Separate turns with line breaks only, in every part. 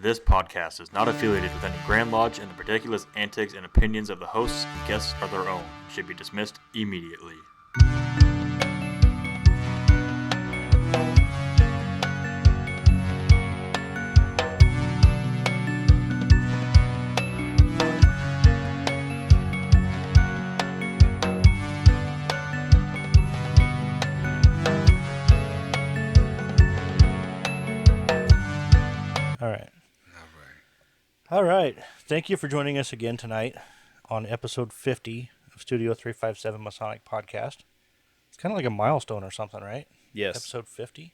This podcast is not affiliated with any Grand Lodge, and the ridiculous antics and opinions of the hosts and guests are their own. Should be dismissed immediately.
All right. Thank you for joining us again tonight on episode 50 of Studio 357 Masonic Podcast. It's kind of like a milestone or something, right?
Yes.
Episode 50.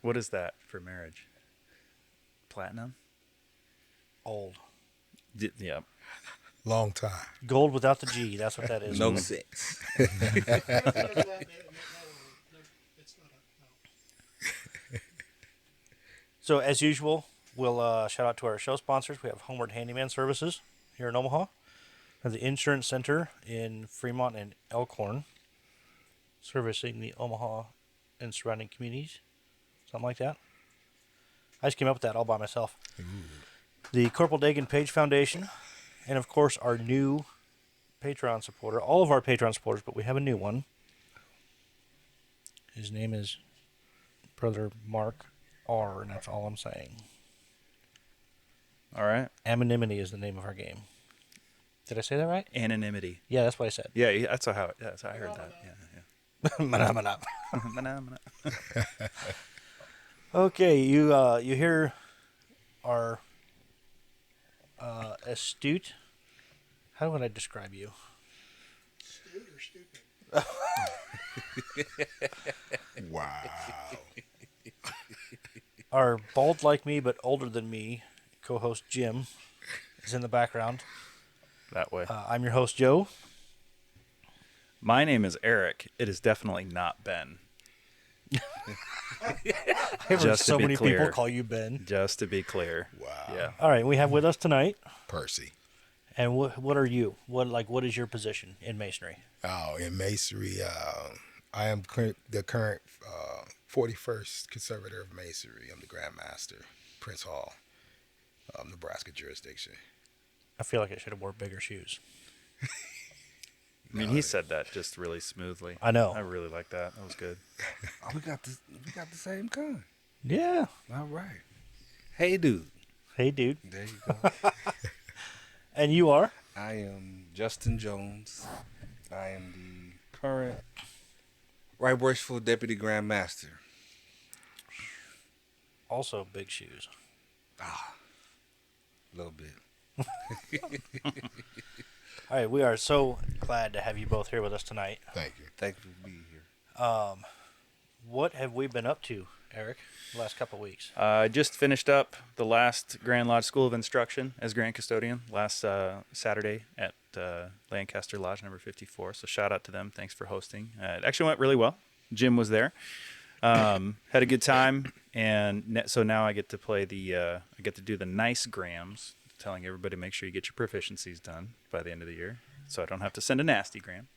What is that for marriage? Platinum?
Old.
Yeah.
Long time.
Gold without the G. That's what that is.
No sense.
So, as usual, we'll shout out to our show sponsors. We have Homeward Handyman Services here in Omaha. We have the Insurance Center in Fremont and Elkhorn, servicing the Omaha and surrounding communities. Something like that. I just came up with that all by myself. Ooh. The Corporal Dagan Page Foundation, and of course our new Patreon supporter. All of our Patreon supporters, but we have a new one. His name is Brother Mark R., and that's all I'm saying.
All right.
Anonymity is the name of our game. Did I say that right?
Anonymity.
Yeah, that's what I said.
Yeah, that's how I heard that. Yeah.
Okay, you hear our astute. How would I describe you?
Astute or stupid?
Wow.
Our bald like me but older than me co-host Jim is in the background.
That way.
I'm your host Joe.
My name is Eric. It is definitely not Ben.
I've heard so many people call you Ben.
Just to be clear.
Wow.
Yeah.
All right, we have with us tonight.
Percy.
And what are you? What is your position in Masonry?
Oh, in Masonry, I am the current 41st Conservator of Masonry. I'm the Grand Master, Prince Hall, Nebraska jurisdiction.
I feel like I should have wore bigger shoes.
I mean, he said that just really smoothly.
I know.
I really like that. That was good.
We got the same kind.
Yeah.
All right. Hey, dude.
Hey, dude.
There you go.
And you are?
I am Justin Jones. I am the current Right Worshipful Deputy Grand Master.
Also big shoes.
A little bit.
All right, we are so glad to have you both here with us tonight.
Thank you.
Thank you for being here.
What have we been up to, Eric, the last couple of weeks?
I just finished up the last Grand Lodge School of Instruction as Grand Custodian last Saturday at Lancaster Lodge number 54. So shout out to them. Thanks for hosting. It actually went really well. Jim was there. Had a good time. And so now I get to play I get to do the nice grams, telling everybody make sure you get your proficiencies done by the end of the year. So I don't have to send a nasty gram.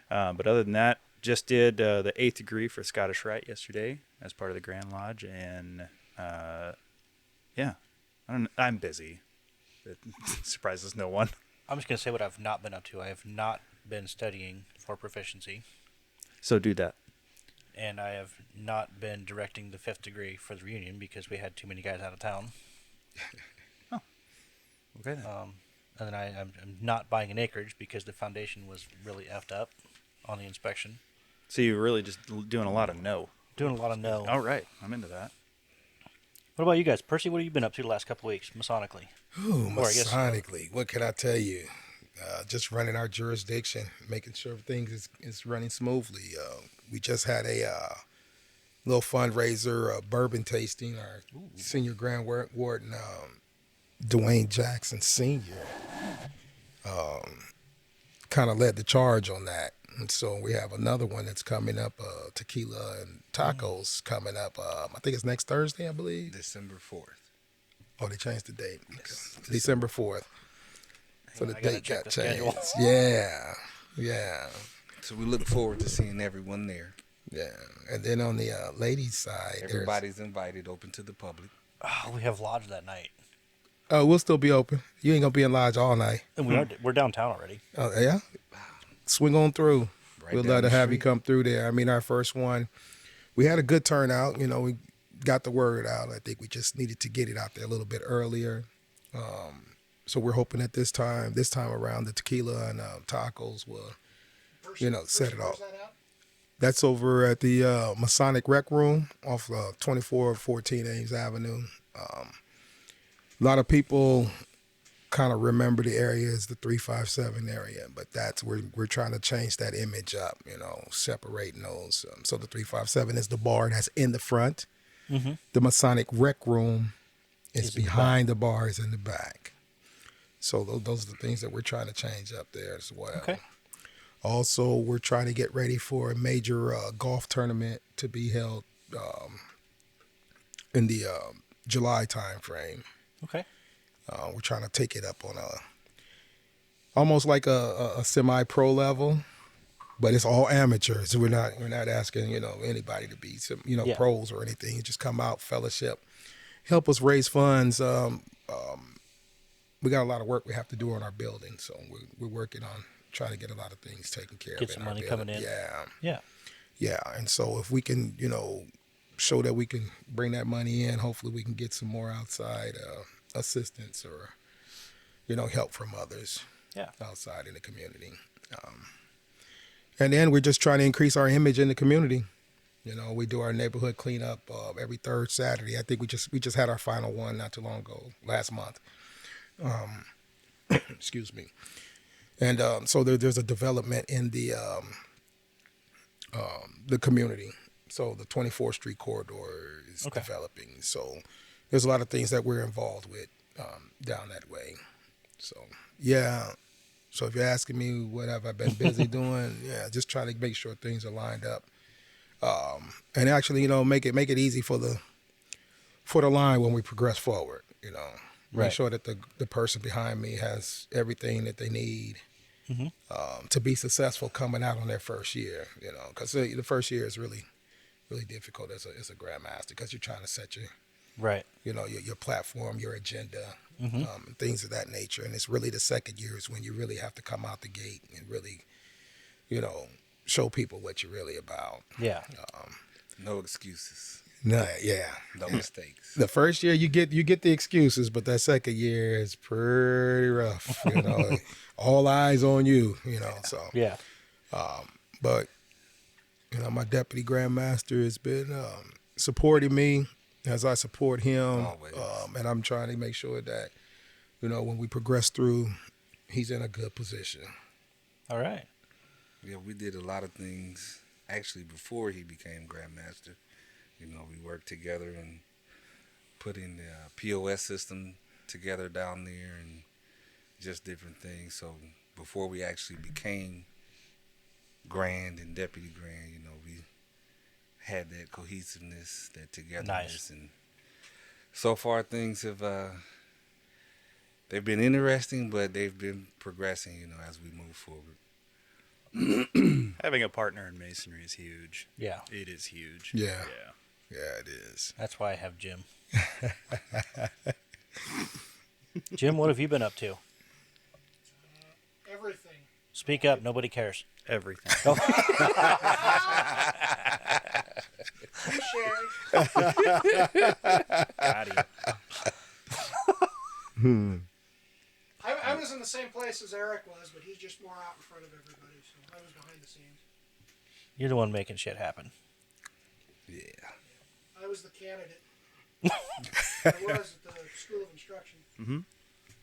But other than that, just did the 8th degree for Scottish Rite yesterday as part of the Grand Lodge, and yeah, I'm busy. It surprises no one.
I'm just going to say what I've not been up to. I have not been studying for proficiency,
So do that.
and I have not been directing the 5th degree for the reunion because we had too many guys out of town.
Okay. Then.
And then I'm not buying an acreage because the foundation was really effed up on the inspection.
So you're really just doing a lot of no.
Doing a lot of no.
All right, I'm into that.
What about you guys? Percy, what have you been up to the last couple of weeks, Masonically?
Ooh,
Or I guess-
Masonically. What can I tell you? Just running our jurisdiction, making sure everything is running smoothly. We just had a little fundraiser, bourbon tasting. Our senior Grand Warden, Dwayne Jackson Sr., kind of led the charge on that. And so we have another one that's coming up, tequila and tacos coming up. I think it's next Thursday, I believe.
December 4th.
Oh, they changed the date.
Yes.
December 4th. So the
I gotta
date
check
got
the schedule.
changed. Yeah.
So we look forward to seeing everyone there.
Yeah. And then on the ladies' side,
Everybody's invited, open to the public.
Oh, we have lodge that night.
We'll still be open. You ain't gonna be in lodge all night.
And we're downtown already.
Yeah. Swing on through.
Right
We'd
down
love to
the
have you
street.
come through there. I mean, our first one, we had a good turnout. You know, we got the word out. I think we just needed to get it out there a little bit earlier. So we're hoping that this time around, the tequila and tacos will, set it off.
Where's that at?
That's over at the Masonic Rec Room off 2414 Ames Avenue. A lot of people kind of remember the area as the 357 area, but that's where we're trying to change that image up, separating those. So the 357 is the bar that's in the front.
Mm-hmm.
The Masonic Rec Room is
Is in the
behind the bars in the back. So those are the things that we're trying to change up there as well.
Okay.
Also, we're trying to get ready for a major golf tournament to be held in the July time frame.
Okay.
We're trying to take it up on almost like a semi-pro level, but it's all amateurs. We're not asking anybody to be some
Yeah.
pros or anything. Just come out, fellowship, help us raise funds. We got a lot of work we have to do on our building, so we're working on trying to get a lot of things taken care of.
Get some
in our
money
building.
coming in.
Yeah.
Yeah.
Yeah, and so if we can, show that we can bring that money in, hopefully we can get some more outside assistance or, help from others
Yeah.
outside in the community. And then we're just trying to increase our image in the community. We do our neighborhood cleanup every third Saturday. I think we just had our final one not too long ago, last month. Excuse me. And so there's a development in the community. So the 24th Street corridor is
Okay.
developing. So there's a lot of things that we're involved with down that way. So, yeah. So if you're asking me what have I been busy doing, yeah, just trying to make sure things are lined up. And actually, make it easy for the line when we progress forward, Make
Right.
sure that the person behind me has everything that they need
Mm-hmm.
to be successful coming out on their first year, because the first year is really, really difficult as a grandmaster because you're trying to set
Right.
your platform, your agenda,
Mm-hmm.
things of that nature. And it's really the second year is when you really have to come out the gate and really, show people what you're really about.
Yeah.
No excuses.
No, yeah.
No mistakes.
The first year you get the excuses, but that second year is pretty rough. All eyes on you. So.
Yeah.
But my deputy grandmaster has been supporting me as I support him,
Always.
and I'm trying to make sure that when we progress through, he's in a good position.
All right.
Yeah, we did a lot of things actually before he became grandmaster. We worked together and putting the POS system together down there and just different things. So before we actually became grand and deputy grand, we had that cohesiveness, that togetherness.
Nice.
And so far things have, they've been interesting, but they've been progressing, as we move forward.
Having a partner in masonry is huge.
Yeah.
It is huge.
Yeah. Yeah, it is.
That's why I have Jim. Jim, what have you been up to?
Everything.
Speak up. Nobody cares.
Everything.
Sherry.
Got him.
I was in the same place as Eric was, but he's just more out in front of everybody, so I was behind the scenes.
You're the one making shit happen.
Yeah.
I was the candidate. I was at the School of Instruction.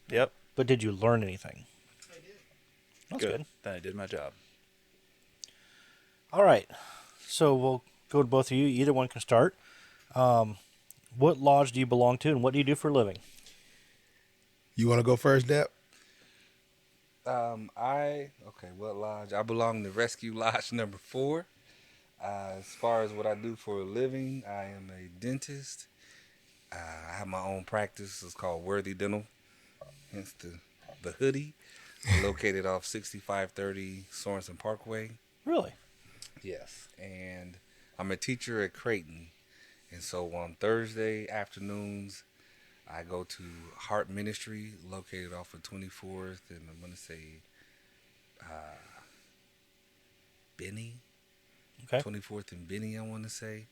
Yep.
But did you learn anything?
I did.
That's good.
Then I did my job.
All right. So we'll go to both of you. Either one can start. What lodge do you belong to, and what do you do for a living?
You want to go first, Deb?
What lodge? I belong to Rescue Lodge number 4. As far as what I do for a living, I am a dentist. I have my own practice. It's called Worthy Dental, hence the hoodie, located off 6530 Sorensen Parkway.
Really?
Yes, and I'm a teacher at Creighton. And so on Thursday afternoons I go to Heart Ministry, located off of 24th, and I'm gonna say Benny,
Okay.
24th and Benny. I want to say.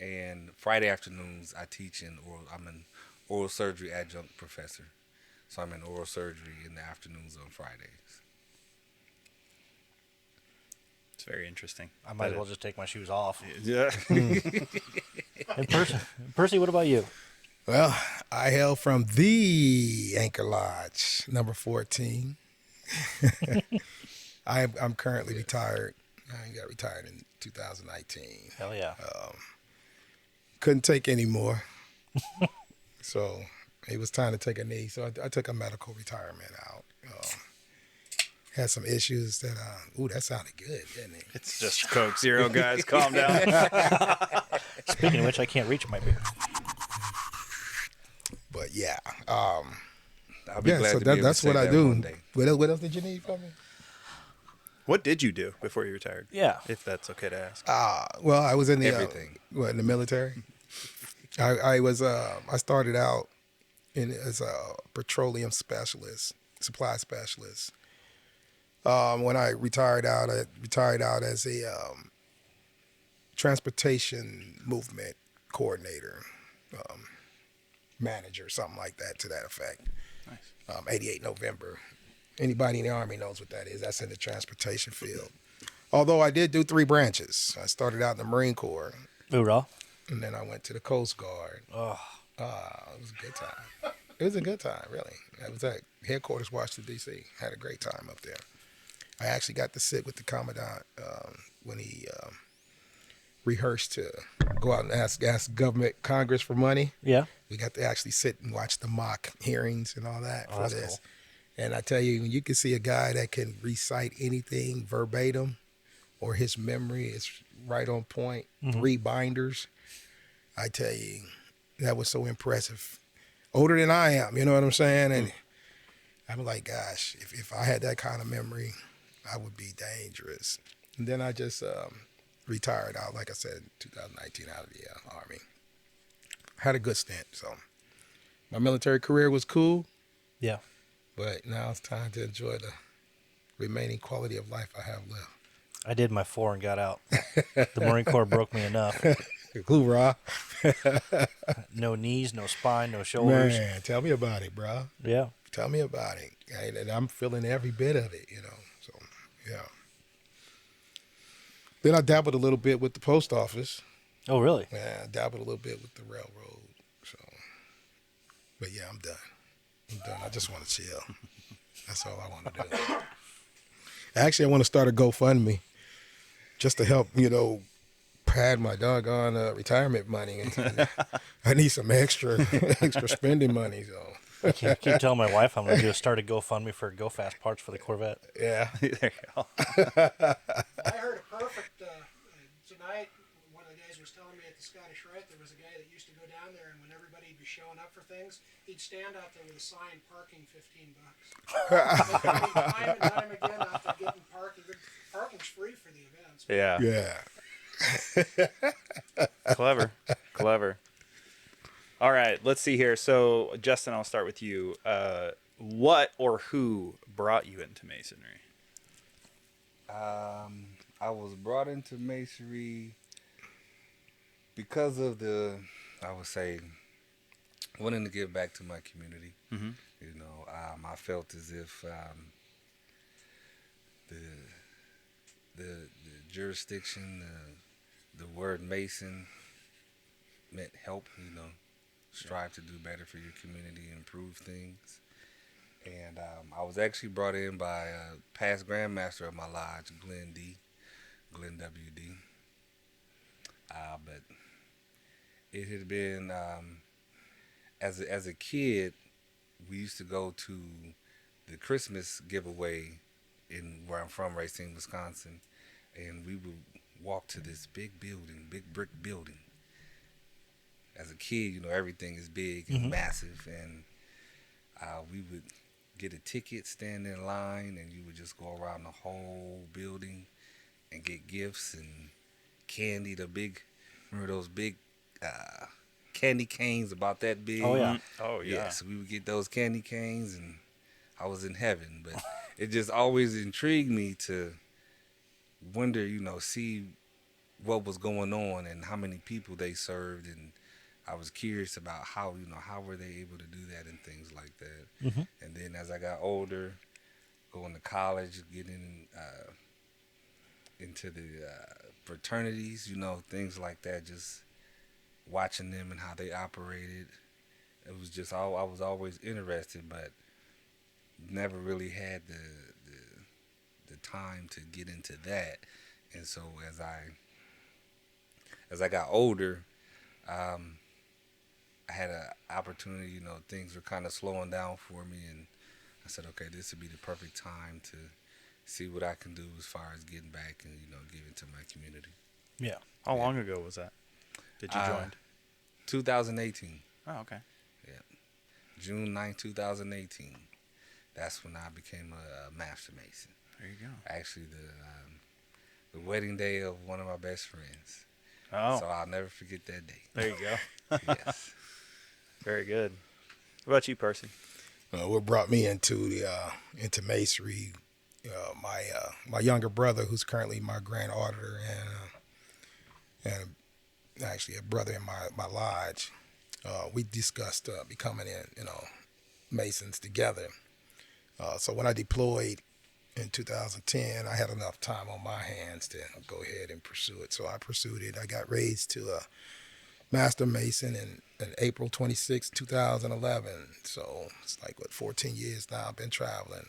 And Friday afternoons, I teach I'm an oral surgery adjunct professor. So I'm in oral surgery in the afternoons on Fridays.
It's very interesting.
I might as well just take my shoes off.
Yeah.
And Percy, what about you?
Well, I hail from the Anchor Lodge, number 14. I'm currently retired. I got retired in 2019.
Hell yeah.
Couldn't take any more. So it was time to take a knee. So I took a medical retirement out. Had some issues that, that sounded good, didn't it?
It's just Coke Zero, guys. Calm down.
Speaking of which, I can't reach my beer.
But yeah.
I'll be glad
so
to be able
that's
to
what
say
I
that
do.
one day.
What else did you need from me?
What did you do before you retired?
Yeah.
If that's okay to ask.
Well, I was in the
Everything.
in the military. I was I started out as a petroleum specialist, supply specialist. When I retired out as a transportation movement coordinator, manager, something like that to that effect.
Nice.
88 November. Anybody in the Army knows what that is. That's in the transportation field. Although I did do 3 branches. I started out in the Marine Corps,
Hoorah.
and then I went to the Coast Guard.
Oh,
It was a good time. It was a good time, really. I was at headquarters, Washington, D.C. Had a great time up there. I actually got to sit with the commandant when he rehearsed to go out and ask government, Congress for money.
yeah.
We got to actually sit and watch the mock hearings and all that for
that's
this.
cool.
And I tell you, when you can see a guy that can recite anything verbatim, or his memory is right on point, 3 binders, I tell you, that was so impressive. Older than I am, you know what I'm saying? And I'm like, gosh, if I had that kind of memory, I would be dangerous. And then I just retired out, like I said, in 2019 out of the Army. Had a good stint, so my military career was cool.
Yeah.
But now it's time to enjoy the remaining quality of life I have left.
I did my 4 and got out. The Marine Corps broke me enough.
Hoorah.
No knees, no spine, no shoulders.
Man, tell me about it, bro.
Yeah.
Tell me about it. And I'm feeling every bit of it, So, yeah. Then I dabbled a little bit with the post office.
Oh, really?
Yeah, I dabbled a little bit with the railroad. So, but yeah, I'm done. I just want to chill. That's all I want to do. Actually, I want to start a GoFundMe just to help, pad my doggone retirement money. I need some extra spending money. So
Keep telling my wife I'm going to do start a GoFundMe for Go Fast parts for the Corvette.
yeah,
There you go.
I heard a perfect tonight. One of the guys was telling me at the Scottish Rite there was a guy that used to go down there, and when everybody would be showing up for things, he'd stand out there with a sign, parking $15. Time and time again out there getting parking. Parking's free for the events.
Yeah.
yeah.
Clever. All right, let's see here. So, Justin, I'll start with you. What or who brought you into Masonry?
I was brought into masonry because of I would say, wanting to give back to my community.
Mhm.
I felt as if the jurisdiction, the word Mason meant help. Strive to do better for your community, improve things. And I was actually brought in by a past grandmaster of my lodge, Glenn W.D. But it had been, as a kid, we used to go to the Christmas giveaway in where I'm from, Racine, Wisconsin, and we would walk to this big brick building. As a kid, everything is big and massive, and we would get a ticket, stand in line, and you would just go around the whole building and get gifts and candy. Remember those big candy canes about that big.
Oh, yeah.
Oh, yeah.
Yeah, so we would get those candy canes, and I was in heaven. But it just always intrigued me to wonder, see what was going on and how many people they served, and I was curious about how were they able to do that and things like that.
Mm-hmm.
And then as I got older, going to college, getting into the fraternities, things like that, just watching them and how they operated. It was just I was always interested, but never really had the time to get into that. And so as I got older, I had an opportunity. Things were kind of slowing down for me, and I said, okay, this would be the perfect time to see what I can do as far as getting back and give it to my community.
Yeah.
How long ago was that? Did you join?
2018.
Oh, okay.
Yeah, June 9, 2018. That's when I became a Master Mason.
There you go.
Actually, the wedding day of one of my best friends.
Oh,
So I'll never forget that day.
there you go.
Yes.
Very good. What about you, Percy?
What brought me into masonry? My younger brother, who's currently my grand auditor, and actually a brother in my lodge. We discussed becoming Masons together. So when I deployed in 2010, I had enough time on my hands to go ahead and pursue it. So I pursued it. I got raised to a Master Mason in April 26, 2011. So it's like, 14 years now I've been traveling.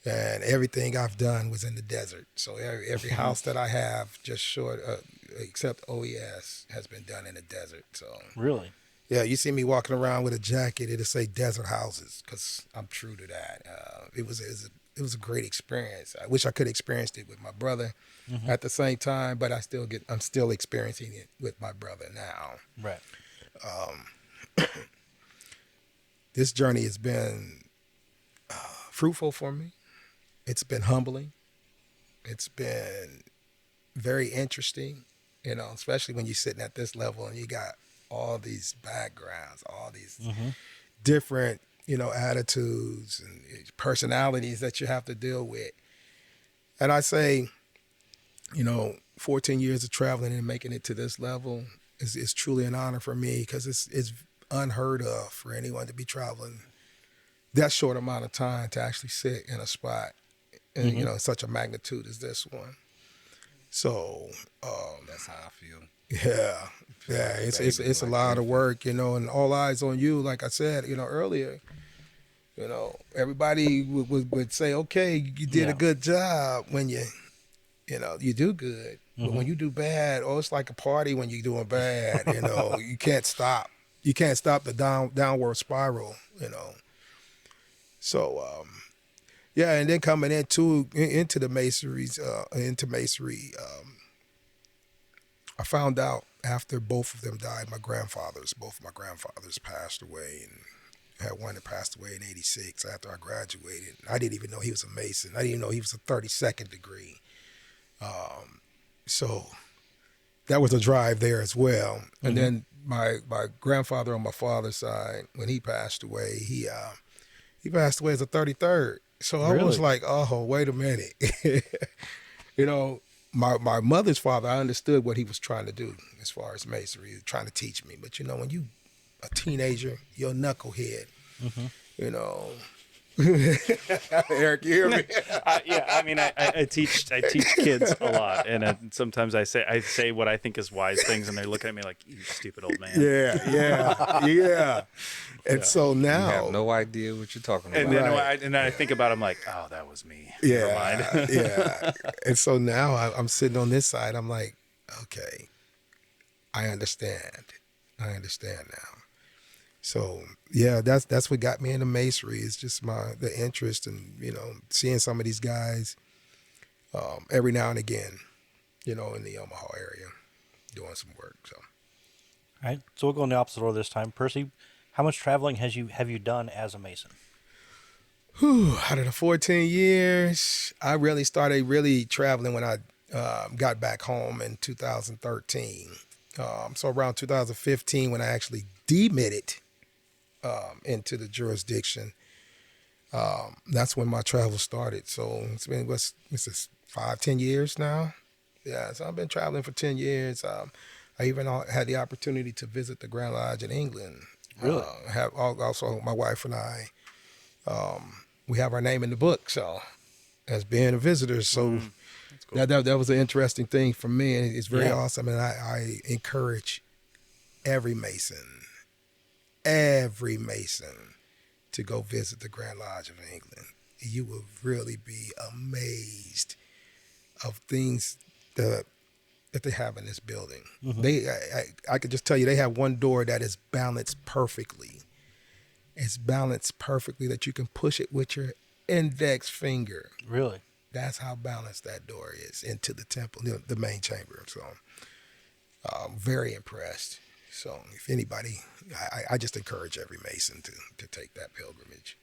And everything I've done was in the desert. So every house that I have, just short, except OES, has been done in the desert. So
Really?
yeah, you see me walking around with a jacket, it'll say desert houses, because I'm true to that. It was a great experience. I wish I could have experienced it with my brother at the same time, but I'm still experiencing it with my brother now.
Right.
This journey has been fruitful for me. It's been humbling. It's been very interesting, especially when you're sitting at this level and you got all these backgrounds, all these different, attitudes and personalities that you have to deal with. And I say, 14 years of traveling and making it to this level is truly an honor for me, because it's unheard of for anyone to be traveling that short amount of time to actually sit in a spot and, such a magnitude as this one. So,
That's how I feel.
yeah, it's a lot of work, and all eyes on you. Like I said, earlier, everybody would say, okay, you did a good job when you do good. But when you do bad, it's like a party when you're doing bad. You can't stop. You can't stop the downward spiral. So, yeah, and then coming into the masonry, I found out after both of them died, both of my grandfathers passed away, and I had one that passed away in 86 after I graduated. I didn't even know he was a Mason. I didn't even know he was a 32nd degree. So that was a drive there as well. And then my grandfather on my father's side, when he passed away, he passed away as a 33rd. So I was like, oh, wait a minute. My mother's father, I understood what he was trying to do as far as masonry. He was trying to teach me. But, when you a teenager, you're a knucklehead, Eric, you hear me?
I teach kids a lot, and sometimes I say what I think is wise things, and they look at me like, you stupid old man.
Yeah. And so now
You have no idea what you're talking about.
And then I think about it, I'm like, oh, that was me. Never mind.
Yeah. And so now I'm sitting on this side. I'm like, okay, I understand now. So yeah, that's what got me into masonry. It's just the interest and seeing some of these guys every now and again, in the Omaha area doing some work. So
All right. So we'll go in the opposite order this time. Percy, how much traveling have you done as a Mason?
Out of the 14 years, I really started traveling when I got back home in 2013. So around 2015, when I actually demitted into the jurisdiction, that's when my travel started. So it's been, what's this, 5, 10 years now? Yeah, so I've been traveling for 10 years. I even had the opportunity to visit the Grand Lodge in England.
Really?
Have also my wife and I, we have our name in the book, so as being a visitor. So
That's cool.
that was an interesting thing for me, and it's very
Yeah.
awesome. And I encourage every Mason to go visit the Grand Lodge of England. You will really be amazed of things that they have in this building. I could just tell you, they have one door that is balanced perfectly. It's balanced perfectly that you can push it with your index finger.
Really?
That's how balanced that door is into the temple, the main chamber. So, very impressed. So, if anybody, I just encourage every Mason to take that pilgrimage.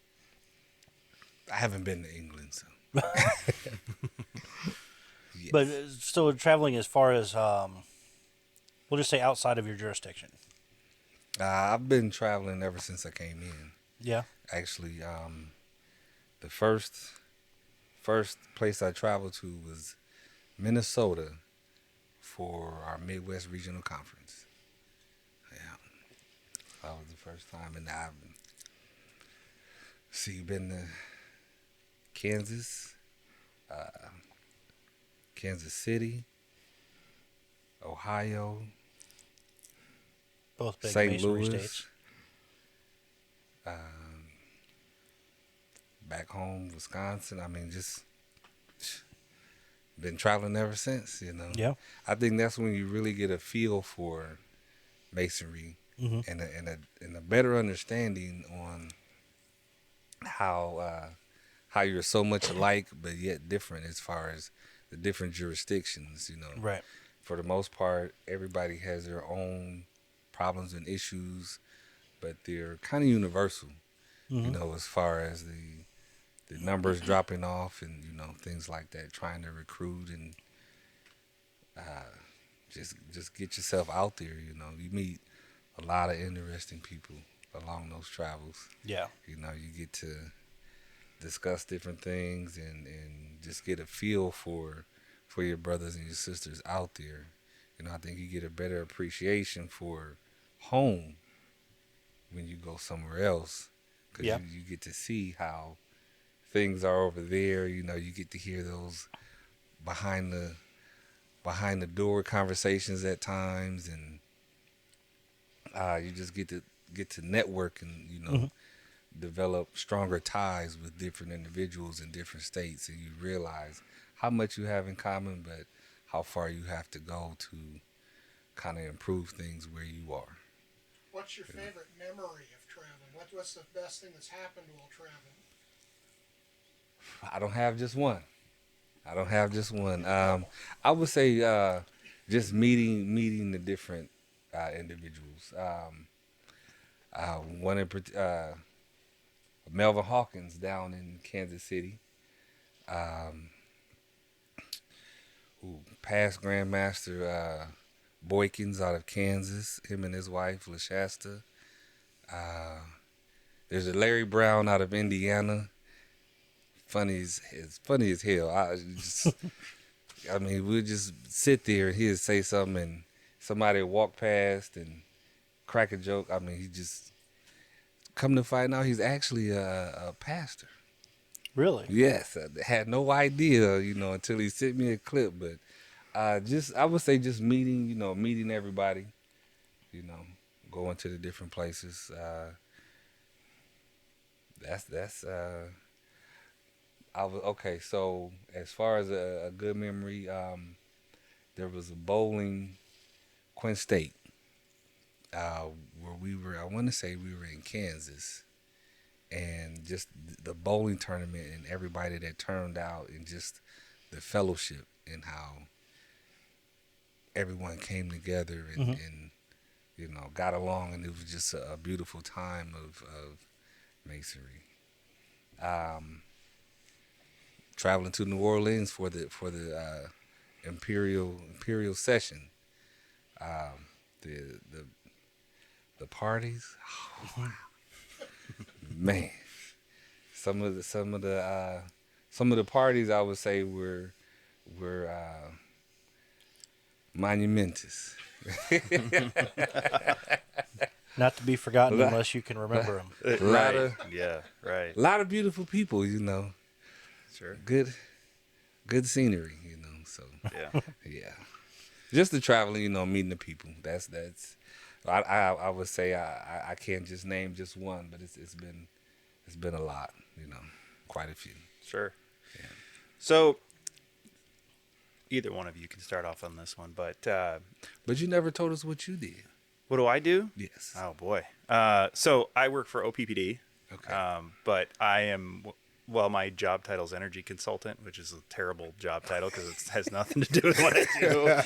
I haven't been to England, so. Yes.
But so traveling as far as, we'll just say outside of your jurisdiction.
I've been traveling ever since I came in.
Yeah.
Actually, the first place I traveled to was Minnesota for our Midwest Regional Conference. Yeah, that was the first time, and I've been to Kansas, Kansas City, Ohio,
Both big
St.
masonry
Louis,
states.
back home, Wisconsin. I mean, just been traveling ever since, you know.
Yeah.
I think that's when you really get a feel for masonry
Mm-hmm.
and a better understanding on how you're so much alike but yet different as far as the different jurisdictions, you know.
Right.
For the most part, everybody has their own problems and issues, but they're kind of universal, you know, as far as the numbers dropping off and, you know, things like that, trying to recruit and just get yourself out there, you know. You meet a lot of interesting people along those travels.
Yeah.
You know, you get to discuss different things and just get a feel for your brothers and your sisters out there. You know, I think you get a better appreciation for home when you go somewhere else, because
Yeah.
you get to see how things are over there. You know, you get to hear those behind the door conversations at times, and you just get to network and, you know, develop stronger ties with different individuals in different states, and you realize how much you have in common, but how far you have to go to kind of improve things where you are.
What's your favorite memory of traveling? What's the best thing that's happened while traveling?
I don't have just one. I would say just meeting the different individuals. One in Melvin Hawkins down in Kansas City. Past Grandmaster Boykins out of Kansas, him and his wife, LaShasta. There's a Larry Brown out of Indiana. Funny as hell. I mean, we'd just sit there and he'd say something and somebody would walk past and crack a joke. I mean, he just come to find out he's actually a pastor.
Really?
Yes, I had no idea, you know, until he sent me a clip. But I would say just meeting everybody, you know, going to the different places. Okay. So as far as a good memory, there was a bowling, Quinn State, where we were. I want to say we were in Kansas. And just the bowling tournament and everybody that turned out and just the fellowship and how everyone came together and you know, got along, and it was just a beautiful time of masonry. Traveling to New Orleans for the imperial session. the parties. Oh, man, some of the parties I would say were monumentous.
Not to be forgotten
Well,
unless you can remember them.
A lot of
Yeah, right.
a lot of beautiful people, you know.
Sure.
Good scenery, you know. So
Yeah.
yeah, just the traveling, you know, meeting the people. That's. I would say I can't just name just one, but it's been a lot, you know, quite a few.
Sure.
Yeah.
So, either one of you can start off on this one, but
But you never told us what you did.
what do I do?
Yes.
Oh boy. So I work for OPPD.
Okay.
But I am, well, my job title is energy consultant, which is a terrible job title because it has nothing to do with what I do.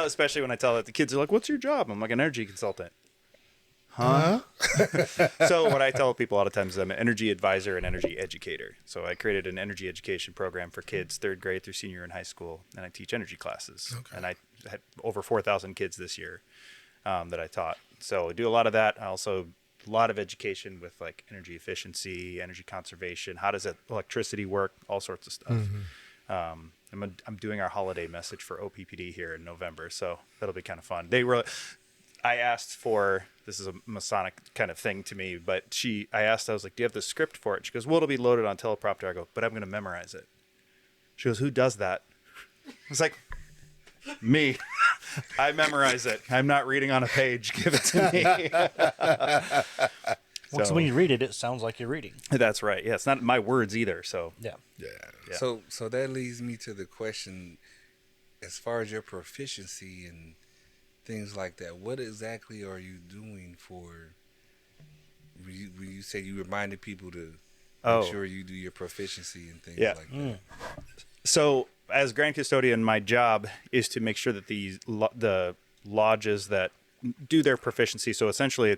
Especially when I tell that the kids are like, "What's your job?" I'm like, "An energy consultant." Huh? So what I tell people all the time is I'm an energy advisor and energy educator. So I created an energy education program for kids 3rd grade through senior in high school, and I teach energy classes.
Okay.
And I had over 4,000 kids this year that I taught. So I do a lot of that. I also a lot of education with like energy efficiency, energy conservation. How does electricity work? All sorts of stuff. I'm doing our holiday message for OPPD here in November, so that'll be kind of fun. I asked for, this is a Masonic kind of thing to me, but I was like, "Do you have the script for it?" She goes, "Well, it'll be loaded on teleprompter." I go, "But I'm going to memorize it." She goes, "Who does that?" I was like, "Me." I memorize it. I'm not reading on a page. Give it to me.
Well, so when you read it, it sounds like you're reading.
That's right. Yeah, it's not my words either. So
Yeah.
Yeah.
Yeah.
So that leads me to the question, as far as your proficiency and things like that, what exactly are you doing for? When you say you reminded people to make sure you do your proficiency and things like that.
So as Grand Custodian, my job is to make sure that the lodges that do their proficiency. So essentially,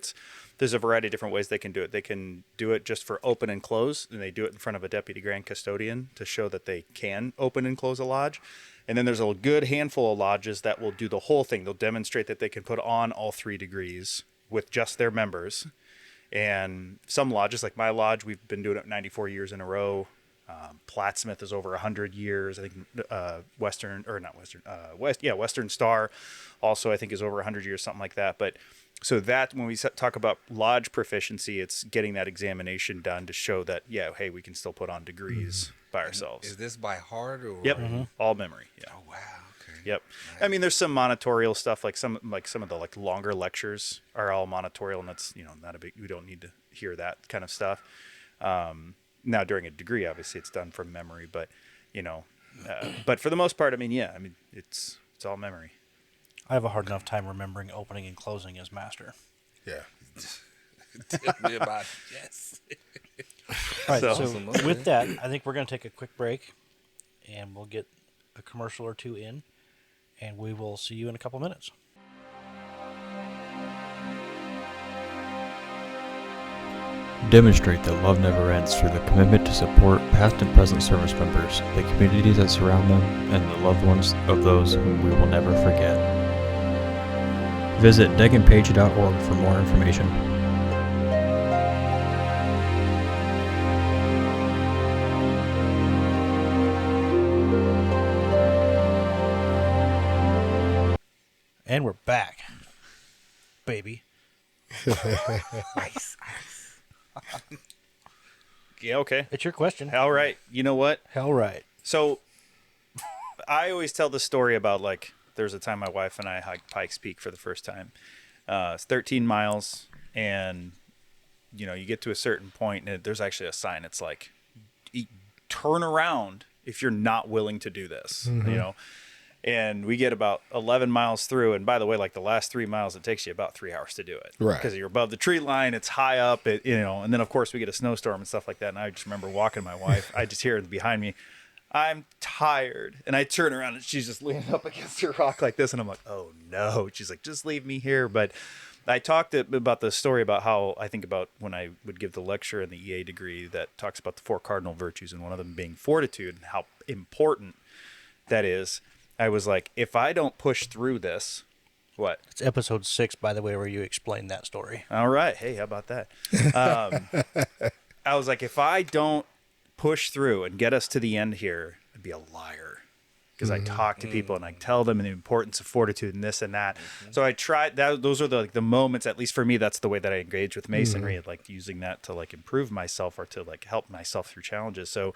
there's a variety of different ways they can do it. They can do it just for open and close, and they do it in front of a deputy Grand Custodian to show that they can open and close a lodge. And then there's a good handful of lodges that will do the whole thing. They'll demonstrate that they can put on all 3 degrees with just their members. And some lodges, like my lodge, we've been doing it 94 years in a row. Plattsmouth is over 100 years. I think Western Star also, I think, is over 100 years, something like that. But so that when we talk about lodge proficiency, it's getting that examination done to show that, yeah, hey, we can still put on degrees by ourselves.
Is this by heart or?
Yep, all memory. Yeah.
Oh wow. Okay.
Yep. Nice. I mean, there's some monitorial stuff, like some of the longer lectures are all monitorial, and that's not a big. We don't need to hear that kind of stuff. Now during a degree, obviously, it's done from memory, but but for the most part, it's all memory.
I have a hard enough time remembering opening and closing as master.
Yeah.
Tell me about it. Yes.
All right, so
Awesome.
with that, I think we're going to take a quick break, and we'll get a commercial or two in, and we will see you in a couple minutes.
Demonstrate that love never ends through the commitment to support past and present service members, the communities that surround them, and the loved ones of those whom we will never forget. Visit deganpage.org for more information.
And we're back, baby.
Yeah. Okay.
It's your question.
All right. You know what?
Hell right.
So I always tell the story about there's a time my wife and I hiked Pikes Peak for the first time. It's 13 miles, and you get to a certain point, and there's actually a sign. It's like, turn around if you're not willing to do this. And we get about 11 miles through, and by the way, the last 3 miles, it takes you about 3 hours to do it,
Right?
Because you're above the tree line, it's high up, and then of course we get a snowstorm and stuff like that. And I just remember walking my wife. I just hear behind me, "I'm tired," and I turn around and she's just leaning up against her rock like this, and I'm like, "Oh no!" She's like, "Just leave me here." But I talked about the story about how I think about when I would give the lecture in the EA degree that talks about the 4 cardinal virtues, and one of them being fortitude, and how important that is. I was like, if I don't push through this, What?
It's episode 6, by the way, where you explained that story.
All right. Hey, how about that? I was like, if I don't push through and get us to the end here, I'd be a liar. Because I talk to people and I tell them the importance of fortitude and this and that. So I tried that. Those are the moments, at least for me, that's the way that I engage with Masonry, like using that to like improve myself or to like help myself through challenges. So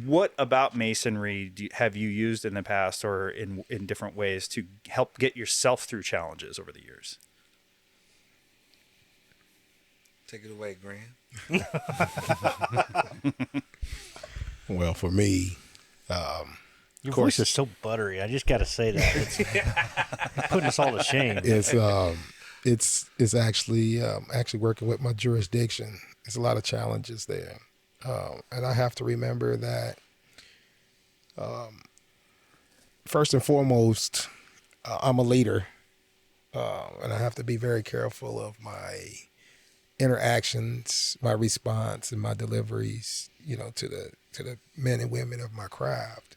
what about Masonry have you used in the past or in different ways to help get yourself through challenges over the years?
Take it away, Grant.
Well, for me,
Your voice is so buttery. I just got to say that. It's putting us all to shame.
it's actually working with my jurisdiction. There's a lot of challenges there, and I have to remember that first and foremost, I'm a leader, and I have to be very careful of my interactions, my response, and my deliveries. To the men and women of my craft.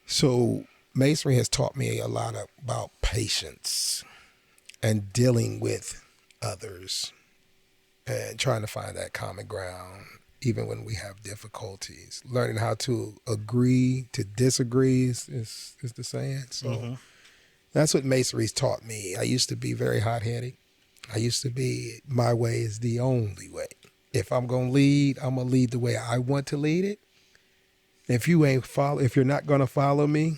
So Masonry has taught me a lot about patience and dealing with others and trying to find that common ground, even when we have difficulties. Learning how to agree to disagree is the saying. So that's what Masonry's taught me. I used to be very hot-headed. I used to be, my way is the only way. If I'm going to lead, I'm going to lead the way I want to lead it. If you're not going to follow me,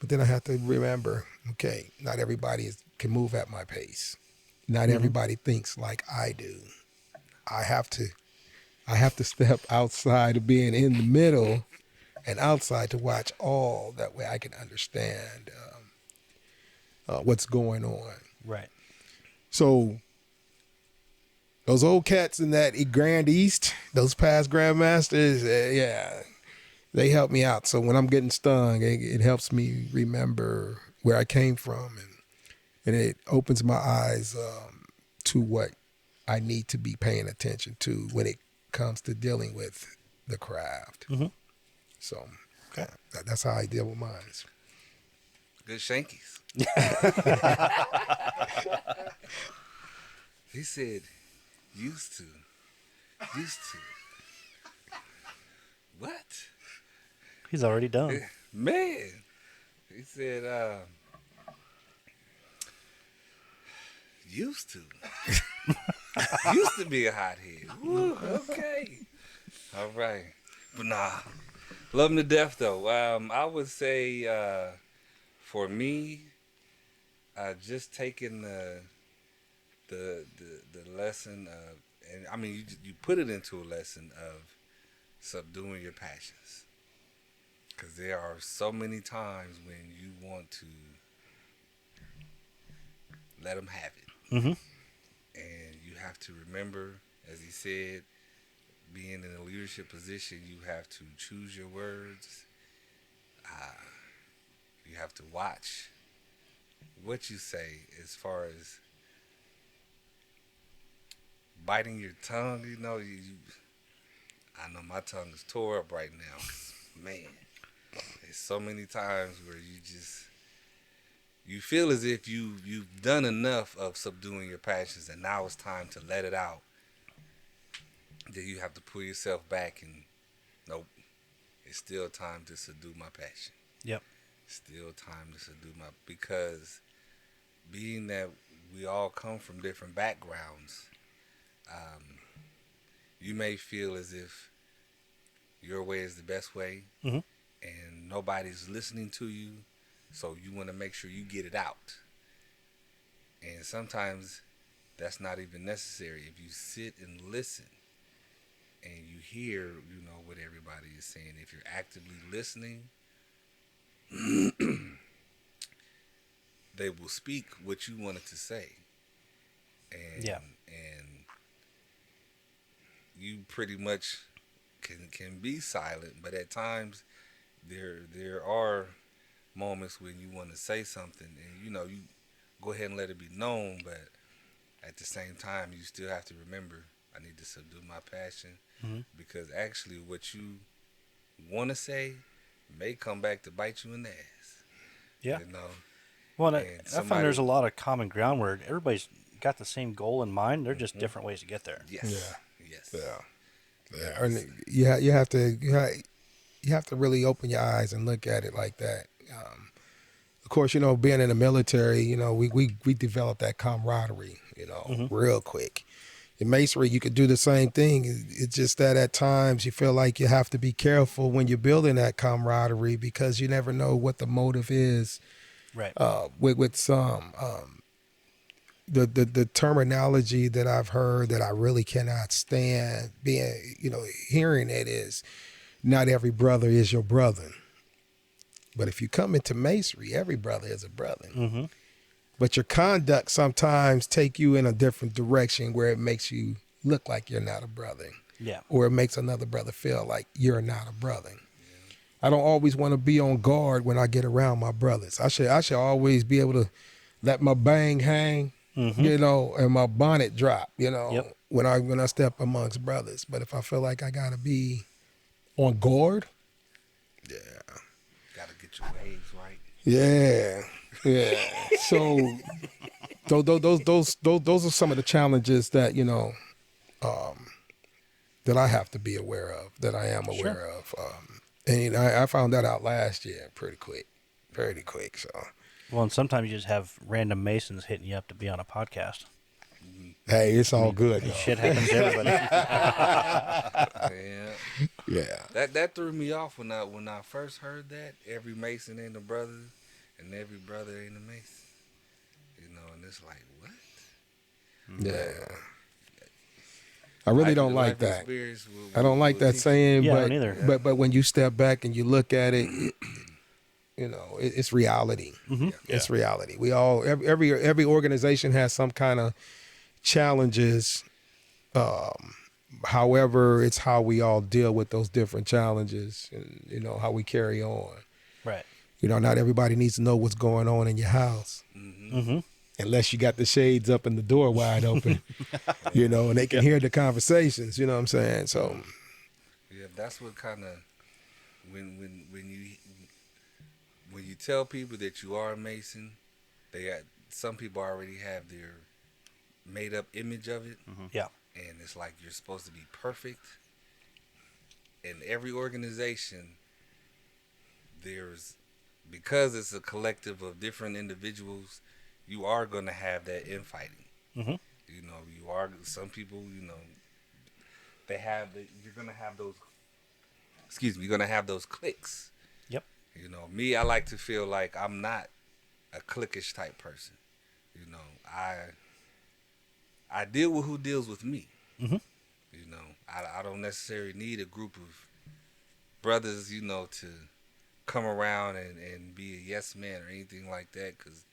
but then I have to remember, okay, not everybody can move at my pace. Not everybody thinks like I do. I have to step outside of being in the middle and outside to watch all. That way I can understand what's going on.
Right.
So those old cats in that Grand East, those past Grandmasters, they help me out. So when I'm getting stung, it helps me remember where I came from, and it opens my eyes to what I need to be paying attention to when it comes to dealing with the craft. So that's how I deal with mine.
Good shankies. He said, used to. What?
He's already done.
Man. He said, used to. Used to be a hothead. Woo, okay. All right. But nah. Love him to death, though. I would say, for me, just taking the lesson of, and I mean, you put it into a lesson of subduing your passions, because there are so many times when you want to let them have it, and you have to remember, as he said, being in a leadership position, you have to choose your words. You have to watch what you say as far as biting your tongue. I know my tongue is tore up right now. Man, there's so many times where you feel as if you've done enough of subduing your passions, and now it's time to let it out. Then you have to pull yourself back and, nope, it's still time to subdue my passion.
Yep.
Still time to subdue because being that we all come from different backgrounds, you may feel as if your way is the best way, and nobody's listening to you, so you want to make sure you get it out. And sometimes that's not even necessary. If you sit and listen and you hear, what everybody is saying, if you're actively listening, they will speak what you wanted to say. And you pretty much can be silent, but at times there are moments when you want to say something, and you go ahead and let it be known, but at the same time you still have to remember, I need to subdue my passion, because actually what you want to say may come back to bite you in the ass.
Yeah.
You know,
Well,
and
I find there's a lot of common ground where everybody's got the same goal in mind. They're just different ways to get there.
Yes.
Yeah.
Yes.
Yeah. And you have to really open your eyes and look at it like that. Of course, being in the military, we developed that camaraderie, real quick. In masonry, you could do the same thing. It's just that at times you feel like you have to be careful when you're building that camaraderie because you never know what the motive is.
Right.
With some the terminology that I've heard that I really cannot stand hearing it is not every brother is your brother. But if you come into masonry, every brother is a brother.
Mm-hmm.
But your conduct sometimes take you in a different direction where it makes you look like you're not a brother.
Yeah.
Or it makes another brother feel like you're not a brother. I don't always want to be on guard when I get around my brothers. I should always be able to let my bang hang, and my bonnet drop,
Yep.
when I step amongst brothers. But if I feel like I gotta be on guard, yeah.
Gotta get your waves right.
Yeah. So those are some of the challenges that that I have to be aware of, that I am aware of, and I found that out last year pretty quick. So
Well, and sometimes you just have random Masons hitting you up to be on a podcast.
hey, it's all good.
Shit happens to everybody.
Yeah. That threw me off when I first heard that. Every Mason ain't a brother, and every brother ain't a Mason. And it's like, what?
Yeah. I really don't like that. I don't like that
teach
saying,
Yeah, I don't either.
but when you step back and you look at it, it's reality.
Mm-hmm.
It's reality. We all every organization has some kind of challenges. However, it's how we all deal with those different challenges, and how we carry on.
Right.
Not everybody needs to know what's going on in your house.
Mm-hmm.
Unless you got the shades up and the door wide open, and they can hear the conversations. You know what I'm saying? So,
yeah, that's what kind of when you tell people that you are a Mason, some people already have their made up image of it.
Yeah.
And it's like you're supposed to be perfect. In every organization, because it's a collective of different individuals, you are going to have that infighting.
Mm-hmm.
You are, some people, you're going to have those, you're going to have those cliques.
Yep.
Me, I like to feel like I'm not a cliquish type person. I deal with who deals with me.
Mm-hmm.
I don't necessarily need a group of brothers, to come around and be a yes man or anything like that, because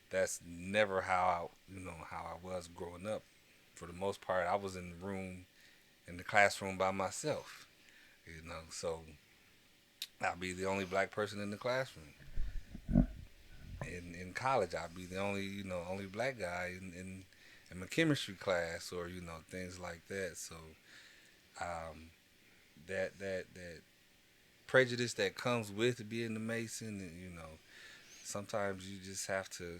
that's never how I was growing up. For the most part, I was in the classroom by myself, so I'll be the only black person in the classroom. In college, I'll be the only black guy in my chemistry class, or things like that. So that prejudice that comes with being a Mason, and sometimes you just have to,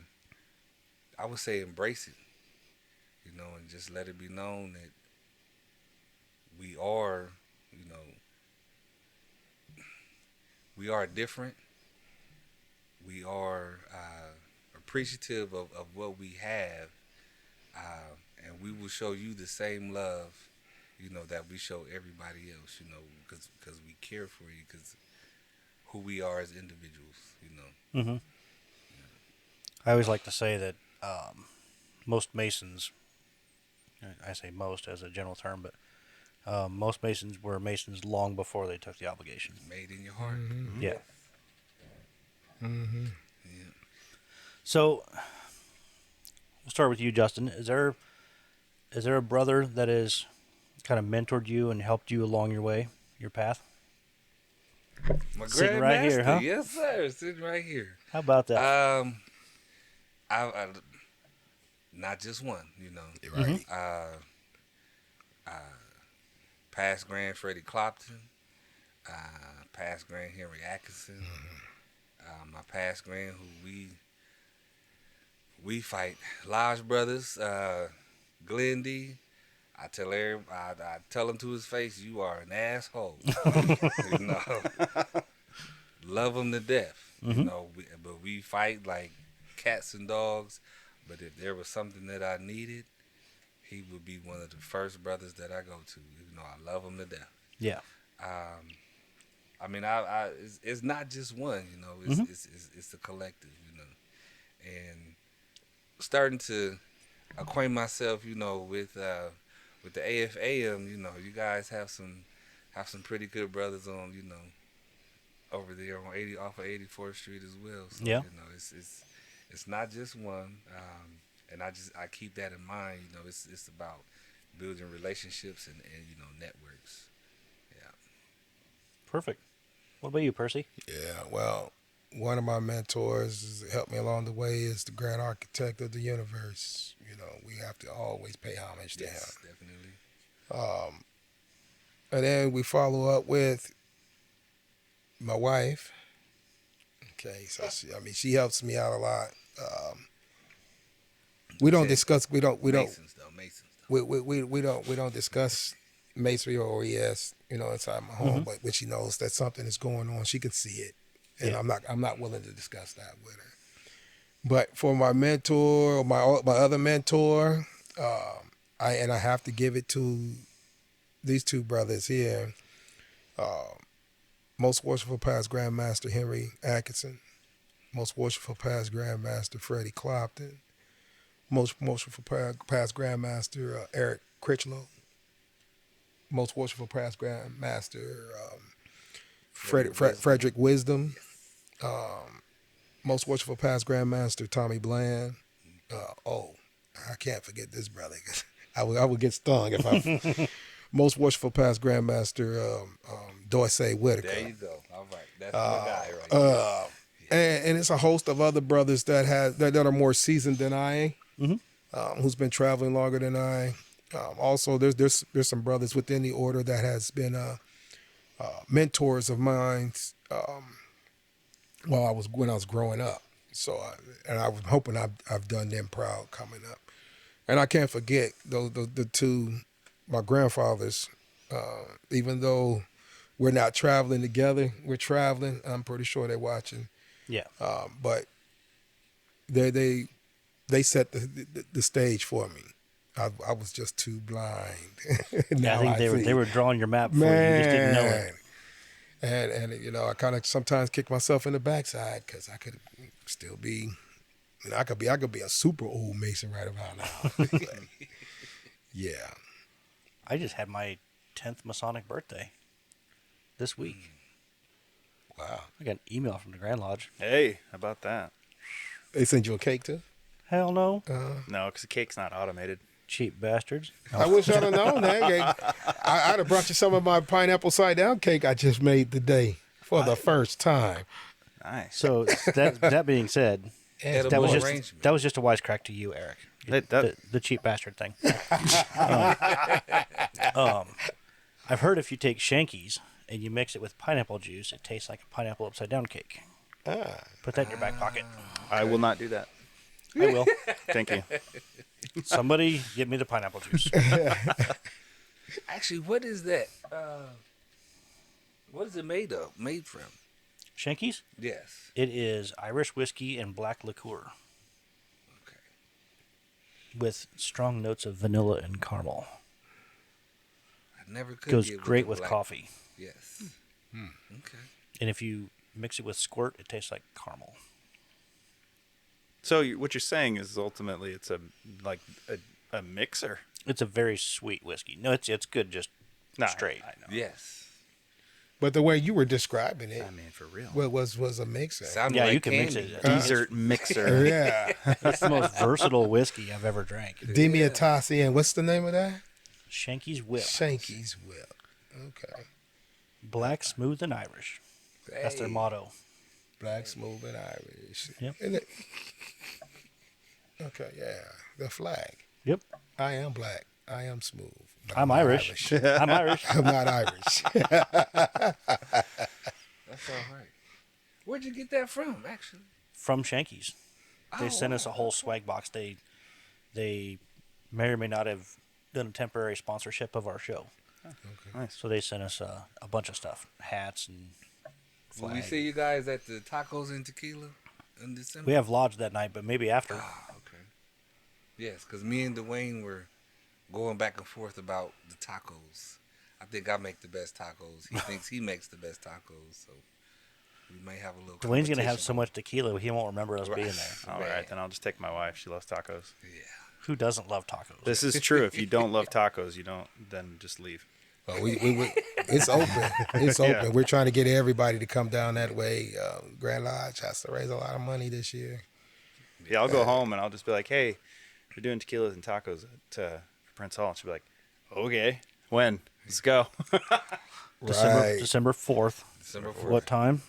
I would say, embrace it, and just let it be known that we are different. We are appreciative of what we have, and we will show you the same love, that we show everybody else, because we care for you, because who we are as individuals,
Mm-hmm. I always like to say that most Masons, I say most as a general term, but most Masons were Masons long before they took the obligation.
Made in your heart.
Mm-hmm.
Yeah.
Mm-hmm.
Yeah.
So we'll start with you, Justin. Is there a brother that has kind of mentored you and helped you along your path?
My
Sitting right here,
grandmaster,
huh?
yes sir, sitting right here.
How about that?
I not just one,
Right.
Past Grand Freddie Clopton, past Grand Henry Atkinson, my past grand, who we fight. Lodge brothers, Glenn D. I tell him to his face, you are an asshole. You know, love him to death. You know, but we fight like cats and dogs. But if there was something that I needed, he would be one of the first brothers that I go to. You know, I love him to death.
Yeah.
I mean, it's not just one. You know, it's the collective. You know, and starting to acquaint myself, you know, with the AFAM. You know, you guys have some pretty good brothers on, you know, over there on off of 84th Street as well. So,
Yeah.
you know, it's not just one. And I keep that in mind. You know, it's about building relationships and you know, networks. Yeah.
Perfect. What about you, Percy?
Yeah, well, one of my mentors has helped me along the way is the Grand Architect of the Universe. You know, we have to always pay homage to him.
Yes, definitely.
And then we follow up with my wife. Okay, so she helps me out a lot. We don't discuss. We don't.
Masons though.
We don't discuss masonry or OES. You know, inside my home, but when she knows that something is going on, she can see it, and I'm not willing to discuss that with her. But for my mentor, or my other mentor, I have to give it to these two brothers here. Most Worshipful Past Grandmaster Henry Atkinson, Most Worshipful Past Grandmaster Freddie Clopton, Most Worshipful Past Grandmaster Eric Critchlow, Most Worshipful Past Grandmaster Frederick Wisdom, Most Worshipful Past Grandmaster Tommy Bland. I can't forget this brother. I would get stung if I. Most Worshipful Past Grandmaster Dorsey Whitaker.
There you go. All right, that's my guy right there.
And it's a host of other brothers that are more seasoned than I, who's been traveling longer than I. Also, there's some brothers within the order that has been mentors of mine when I was growing up. So, I was hoping I've done them proud coming up. And I can't forget the two, my grandfathers. Even though we're not traveling together, we're traveling. I'm pretty sure they're watching.
Yeah.
But they set the stage for me. I was just too blind.
I think they were drawing your map for you. You just didn't know it.
And you know, I kind of sometimes kick myself in the backside because I could still be. You know, I could be a super old Mason right about now. Yeah.
I just had my 10th Masonic birthday this week.
Wow.
I got an email from the Grand Lodge.
Hey, how about that?
They send you a cake too?
Hell no.
No, because the cake's not automated.
Cheap bastards.
I wish I'd have known that. I'd have brought you some of my pineapple side down cake I just made today for the first time.
Nice.
So that being said, that
Edible
was
arrangement.
just a wisecrack to you, Eric. The cheap bastard thing. I've heard if you take Shankies and you mix it with pineapple juice, it tastes like a pineapple upside down cake. Put that in your back pocket.
I will not do that.
I will.
Thank you.
Somebody give me the pineapple juice.
Actually, what is that? What is it made of? Made from?
Shankies?
Yes.
It is Irish whiskey and black liqueur
Okay.
with strong notes of vanilla and caramel.
I never could.
Goes
get
great
the
with
black-
coffee.
Yes. Okay.
And if you mix it with squirt, it tastes like caramel.
So what you're saying is ultimately it's a mixer.
It's a very sweet whiskey. No, it's good just straight.
I know.
Yes.
But the way you were describing it
I mean, for real.
was a mixer.
Sounded
Yeah,
like
you can
candy.
mix it.
Dessert mixer.
Yeah.
That's the most versatile whiskey I've ever drank.
Demiatasi, and what's the name of that?
Shanky's Whip.
Shanky's Whip. Okay.
Black, smooth, and Irish. That's their
Hey.
motto.
Black, smooth, and Irish.
Yep.
Okay, yeah. The flag.
Yep.
I am black. I am smooth. but
I'm
not
Irish. I'm Irish.
I'm not Irish.
That's all right. Where'd you get that from, actually?
from Shanky's. They
Oh,
sent us a
wow.
whole swag box. They may or may not have done a temporary sponsorship of our show.
Nice.
So they sent us a bunch of stuff, hats and
Will
flag.
we see you guys at the Tacos and Tequila in December?
We have lodge that night, but maybe after.
Ah, okay. Yes, because me and Dwayne were going back and forth about the tacos. I think I make the best tacos. He thinks he makes the best tacos, so we may have a little.
Dwayne's gonna have
competition.
so much tequila, he won't remember us
Right.
being there.
All
Man.
right, then I'll just take my wife. She loves tacos.
Yeah.
Who doesn't love tacos?
This is true. If you don't love tacos, you don't. Then just leave.
It's open. It's open.
Yeah.
We're trying to get everybody to come down that way. Grand Lodge has to raise a lot of money this year.
Yeah, I'll go home and I'll just be like, "Hey, we're doing tequilas and tacos at Prince Hall." And she'll be like, "Okay, when? Let's go."
Right.
December 4th.
December 4th.
What time?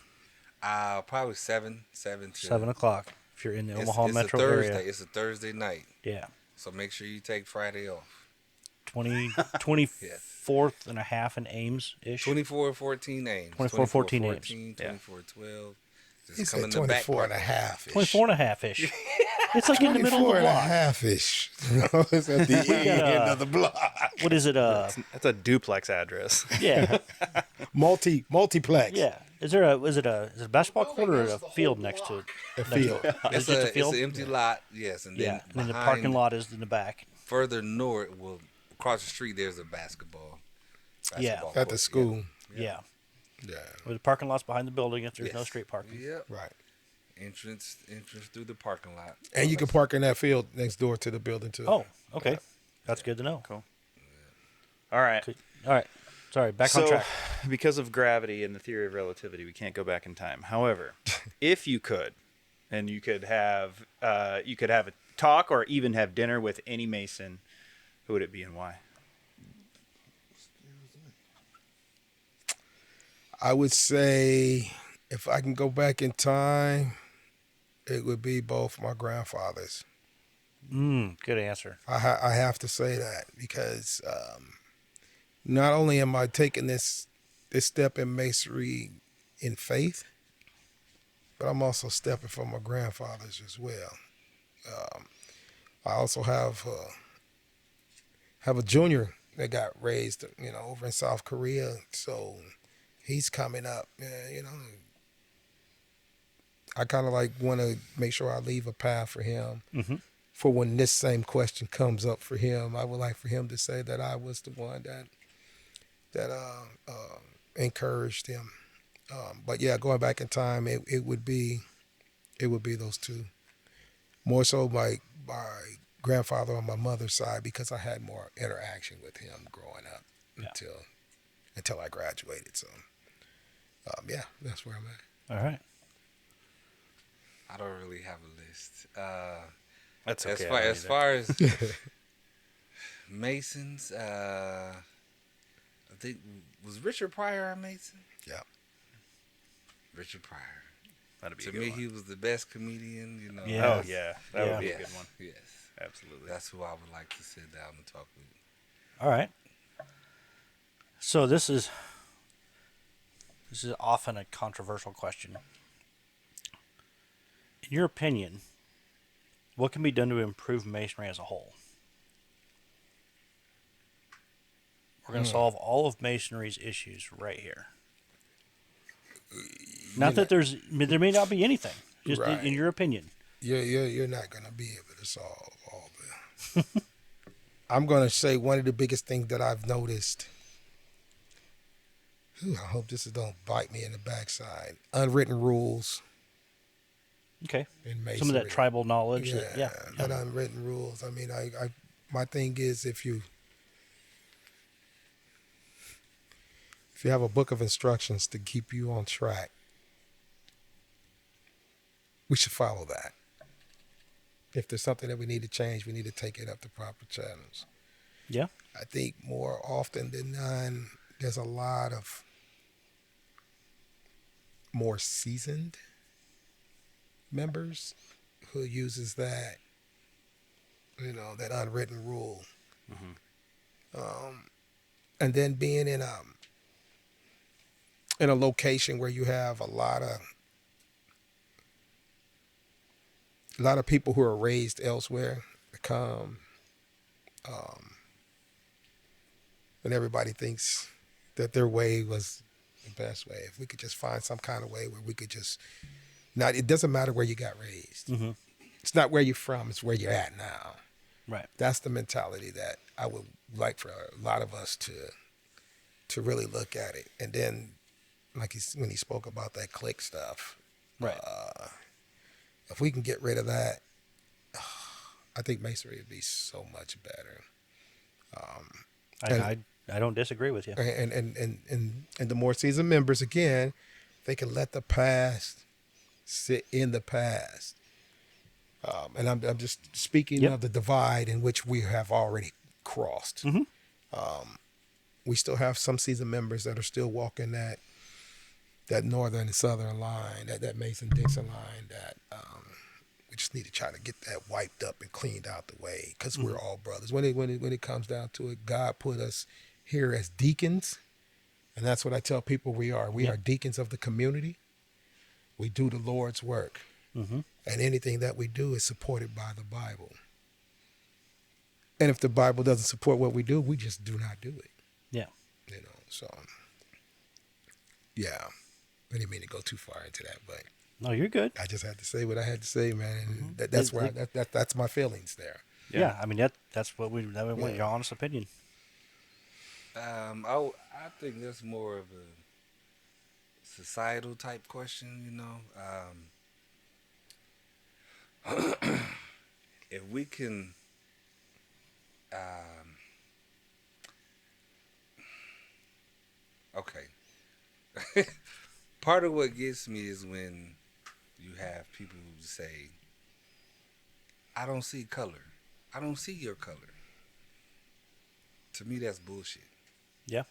Probably 7 to
7 o'clock. If you're in the Omaha
it's
metro
a Thursday.
area.
It's a Thursday night,
Yeah.
so make sure you take Friday off.
24th and a half in Ames-ish.
24-14 Ames.
24-14 Ames.
24-12. Just
He
come in
said
the back
24 and a
part.
half.
24 and a half-ish. It's like in the middle of
24
the
and a
block.
half-ish. It's at the end of the block.
What is it?
That's a duplex address.
Yeah.
Multiplex.
Yeah. Is it a basketball court or a field next to it?
A field.
Is
It's
it just a field?
an empty lot, yes, and then
Yeah. And then the
behind-
parking lot is in the back.
further north, well, across the street, there's a basketball
Yeah.
court,
At the school.
Yeah.
Yeah.
With the parking lot's behind the building if there's no
Yes.
street parking.
Yep.
Right.
Entrance through the parking lot.
And you can park in that field next door to the building too.
Oh, okay. That's good to know.
Cool. All right.
Good. All right. Sorry, back
so,
on track.
because of gravity and the theory of relativity, we can't go back in time. However, if you could, and you could have a talk or even have dinner with any Mason, who would it be and why?
I would say if I can go back in time, it would be both my grandfathers.
Good answer.
I have to say that because not only am I taking this step in masonry in faith, but I'm also stepping for my grandfathers as well. I also have a junior that got raised, over in South Korea, so he's coming up. I kind of want to make sure I leave a path for him.
Mm-hmm.
For when this same question comes up for him, I would like for him to say that I was the one that encouraged him. But yeah, going back in time, it would be those two. More so my grandfather on my mother's side because I had more interaction with him growing up until I graduated. So yeah, that's where I'm at.
All right.
I don't really have a list.
That's
As
okay.
far as Masons, I think was Richard Pryor a Mason?
Yeah.
Richard Pryor.
That'd be
To
a good
me,
one.
he was the best comedian.
Yeah.
Oh yeah, that would be
yes,
a good one.
Yes,
Absolutely.
that's who I would like to sit down and talk with.
All right. So this is often a controversial question. In your opinion, what can be done to improve masonry as a whole? We're going to solve all of masonry's issues right here. Not that there may not be anything. Just
Right.
in your opinion.
You're not gonna be able to solve all the. I'm gonna say one of the biggest things that I've noticed. I hope this don't bite me in the backside. Unwritten rules
Okay.
in masonry.
Some of that tribal knowledge.
Yeah, that unwritten rules. I mean, I my thing is if you have a book of instructions to keep you on track, we should follow that. If there's something that we need to change, we need to take it up the proper channels.
Yeah.
I think more often than none, there's a lot of more seasoned members who uses that, that unwritten rule. And then being in a location where you have a lot of a lot of people who are raised elsewhere come, and everybody thinks that their way was the best way. If we could just find some kind of way where we could just not, it doesn't matter where you got raised.
Mm-hmm.
It's not where you're from, it's where you're at now.
Right.
That's the mentality that I would like for a lot of us to really look at it. And then, like when he spoke about that click stuff,
Right.
If we can get rid of that, I think masonry would be so much better.
I don't disagree with you.
And the more seasoned members, again, they can let the past sit in the past. And I'm just speaking
Yep.
of the divide in which we have already crossed.
Mhm.
We still have some seasoned members that are still walking that northern and southern line, that Mason-Dixon line, that we just need to try to get that wiped up and cleaned out the way, because we're all brothers. When it comes down to it, God put us here as deacons, and that's what I tell people we are. We are deacons of the community. We do the Lord's work,
Mm-hmm.
and anything that we do is supported by the Bible. And if the Bible doesn't support what we do, we just do not do it.
Yeah.
So yeah. I didn't mean to go too far into that, but
No, you're good.
I just had to say what I had to say, man. And
Mhm.
that's where that's my feelings there.
Yeah. I mean that's what we want your honest opinion.
I think that's more of a societal type question, you know. If we can, okay. Part of what gets me is when you have people who say, I don't see color. I don't see your color. To me, that's bullshit.
Yeah.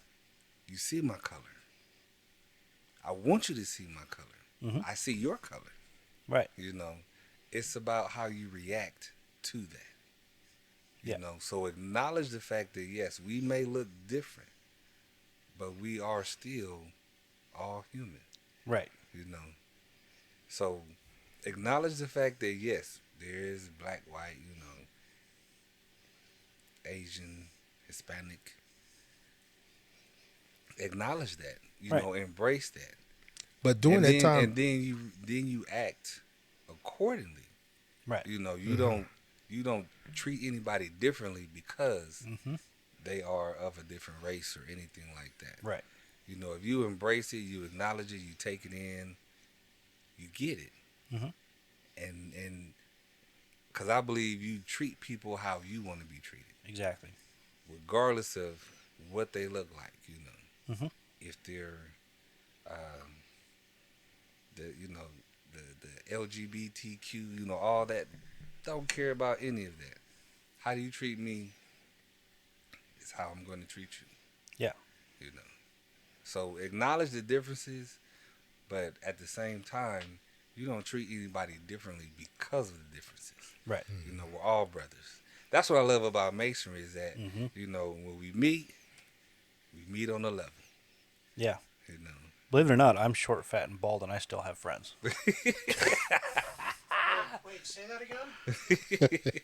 You see my color. I want you to see my color.
Mhm.
I see your color.
Right.
You know, it's about how you react to that. You know, so acknowledge the fact that, yes, we may look different, but we are still all human.
Right.
You know, so acknowledge the fact that, yes, there is black, white, you know, Asian, Hispanic. Acknowledge that, you know, embrace that.
But during that time,
and then you act accordingly.
Right.
You know, you don't treat anybody differently because they are of a different race or anything like that.
Right.
You know, if you embrace it, you acknowledge it, you take it in, you get it.
Mhm.
And because I believe you treat people how you want to be treated,
Exactly.
regardless of what they look like. You know,
Mhm.
if they're the LGBTQ, you know, all that. Don't care about any of that. How do you treat me is how I'm going to treat you.
Yeah.
You know, so acknowledge the differences, but at the same time, you don't treat anybody differently because of the differences.
Right.
You know, we're all brothers. That's what I love about masonry is that, you know, when we meet on a level.
Yeah.
You know.
Believe it or not, I'm short, fat, and bald, and I still have friends.
Wait, say that again?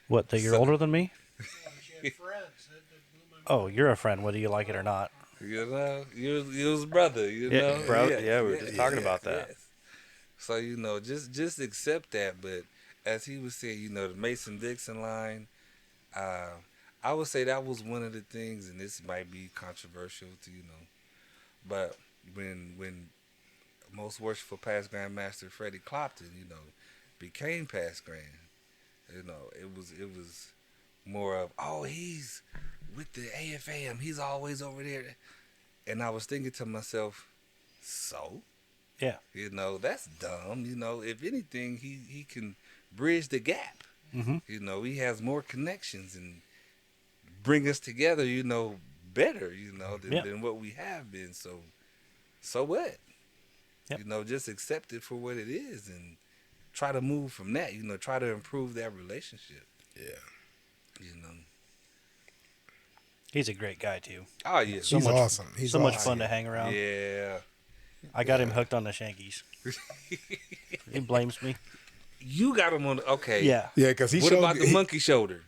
What? That you're older than me?
Yeah, but you had friends. That blew my mind.
Oh, you're a friend, whether you like it or not.
You know, you was brother, you
Yeah,
know.
bro. Yeah, we were just talking about that.
Yes. So, you know, just accept that. But as he was saying, you know, the Mason-Dixon line, I would say that was one of the things, and this might be controversial to, you know, but when most worshipful past Grandmaster Freddie Clopton, you know, became past Grand, you know, it was more of, oh, he's with the AFAM, he's always over there. And I was thinking to myself, so?
Yeah.
You know, that's dumb. You know, if anything, he can bridge the gap.
Mm-hmm.
You know, he has more connections and bring us together, you know, better, you know, than what we have been. So what?
Yep.
You know, just accept it for what it is and try to move from that, you know, try to improve that relationship.
yeah,
You know.
He's a great guy, too.
Oh, yeah.
So
he's
much-
awesome. He's
so much
awesome.
fun to hang around.
Yeah.
I got him hooked on the Shankies. He blames me.
You got him on. Okay.
Yeah.
Yeah, because he
What
showed.
about the monkey shoulder?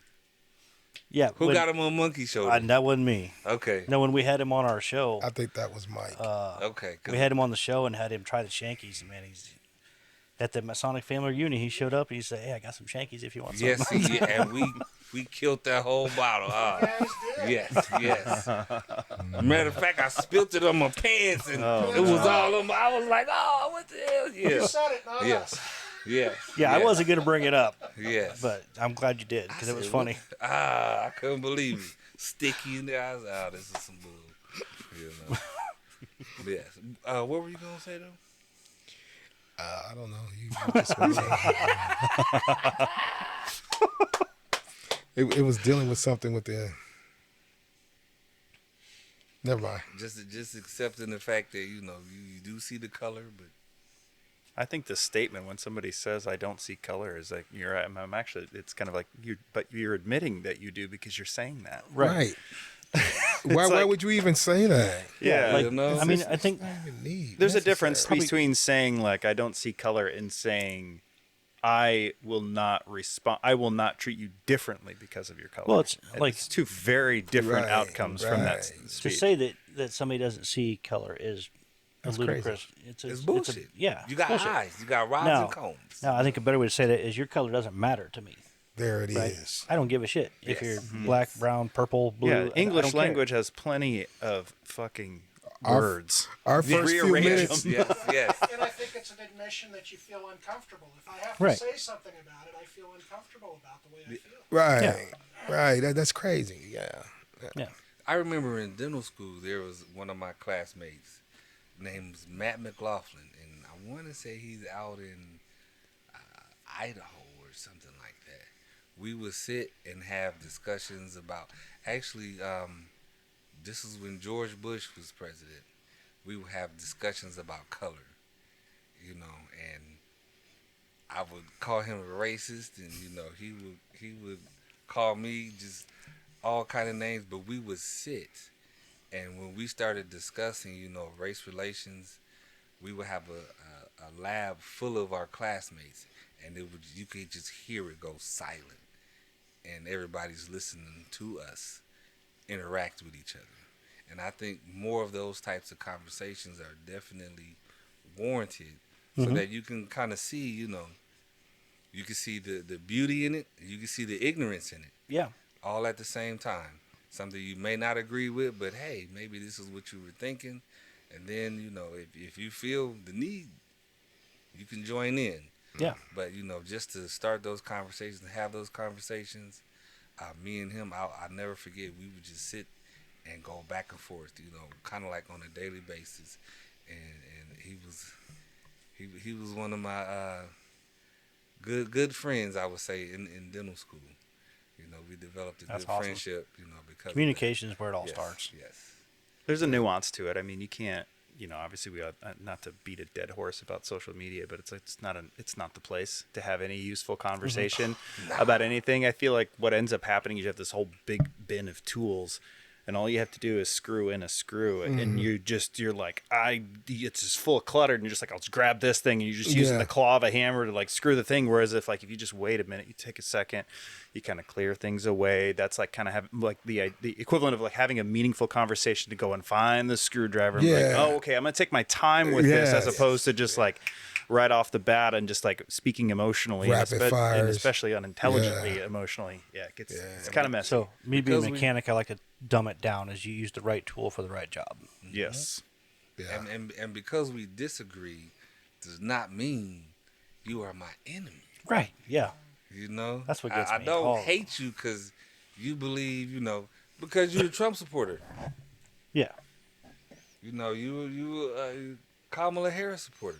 Yeah.
Who got him on monkey shoulder?
That wasn't me.
Okay.
No, when we had him on our show,
I think that was Mike.
Okay. 'Cause
we had him on the show and had him try the Shankies. And man, he's at the Masonic family reunion. He showed up and he said, "Hey, I got some Shankies if you want some."
Yes, and we killed that whole bottle.
Guys did.
Yes. Matter of fact, I spilled it on my pants, and it was all on. I was like, "Oh, what the hell?"
You
Yes.
said it, not
Yes.
us.
Yes.
Yeah, I
yes,
wasn't gonna bring it up,
Yes.
but I'm glad you did because it was
said,
funny.
I couldn't believe it. Sticky in the eyes. Oh, this is some bull. You know. Yes. What were you gonna say though?
I don't know. You just it was dealing with something with the. Never mind.
Just accepting the fact that you do see the color, but
I think the statement when somebody says I don't see color is like I'm actually, it's kind of like but you're admitting that you do because you're saying that.
Right. Why would you even say that?
Yeah.
Like,
you know,
I mean, I think
There's a difference
necessary.
between saying like I don't see color and saying I will not respond. I will not treat you differently because of your color.
Well, it's
And
like-
it's two very different
Right,
outcomes from that
right.
to
speech.
say that somebody doesn't see color is
That's
ludicrous.
it's bullshit.
Yeah,
You got
bullshit.
eyes. You got rods
No.
and combs.
No, I think a better way to say that is your color doesn't matter to me.
There it is.
Right? I don't give a shit if
Yes.
you're black, brown, purple, blue.
Yeah,
I
English
don't care.
language has plenty of fucking
Our-
words.
Our first few
Rearrange
minutes.
them. Yes.
And I think it's an admission that you feel uncomfortable. If I have to
Right.
say something about it, I feel uncomfortable about the way I feel.
Right.
Yeah.
Right. That's crazy. Yeah.
Yeah.
I remember in dental school there was one of my classmates named Matt McLaughlin, and I want to say he's out in Idaho or something like that. We would sit and have discussions about. Actually, this is when George Bush was president. We would have discussions about color, and I would call him a racist, and he would call me just all kind of names, but we would sit, and when we started discussing, race relations, we would have a lab full of our classmates, and you could just hear it go silent, and everybody's listening to us interact with each other. And I think more of those types of conversations are definitely warranted, so that you can kind of see, you can see the beauty in it, you can see the ignorance in it,
Yeah.
all at the same time. Something you may not agree with, but hey, maybe this is what you were thinking. And then, if you feel the need, you can join in.
Yeah.
But, just to start those conversations, have those conversations, me and him, I'll never forget, we would just sit and go back and forth, kind of like on a daily basis. And he was one of my good friends, I would say, in dental school. We developed a
That's
good
awesome.
friendship, because
Communication is where it all
of that.
starts.
Yes.
There's a nuance to it. I mean, you can't, obviously we not to beat a dead horse about social media, but it's not the place to have any useful conversation about anything. I feel like what ends up happening is you have this whole big bin of tools, and all you have to do is screw in a screw, and you're like, it's just full of clutter, and you're just like, I'll just grab this thing, and you're just using the claw of a hammer to like screw the thing. Whereas if you just wait a minute, you take a second, you kind of clear things away. That's like kind of have like the equivalent of like having a meaningful conversation to go and find the screwdriver. And be like, oh, okay, I'm gonna take my time with this, as opposed to just like right off the bat and just like speaking emotionally,
Rapid
and
fires.
especially unintelligently emotionally. Yeah, it's kind of messy.
So me being a
Because
mechanic, I like to dumb it down as you use the right tool for the right job.
Yes.
Yeah.
And because we disagree does not mean you are my enemy.
Right. Yeah.
That's
what gets
I
me.
don't
Oh.
hate you because you believe, because you're a Trump supporter.
Yeah.
You a Kamala Harris supporter.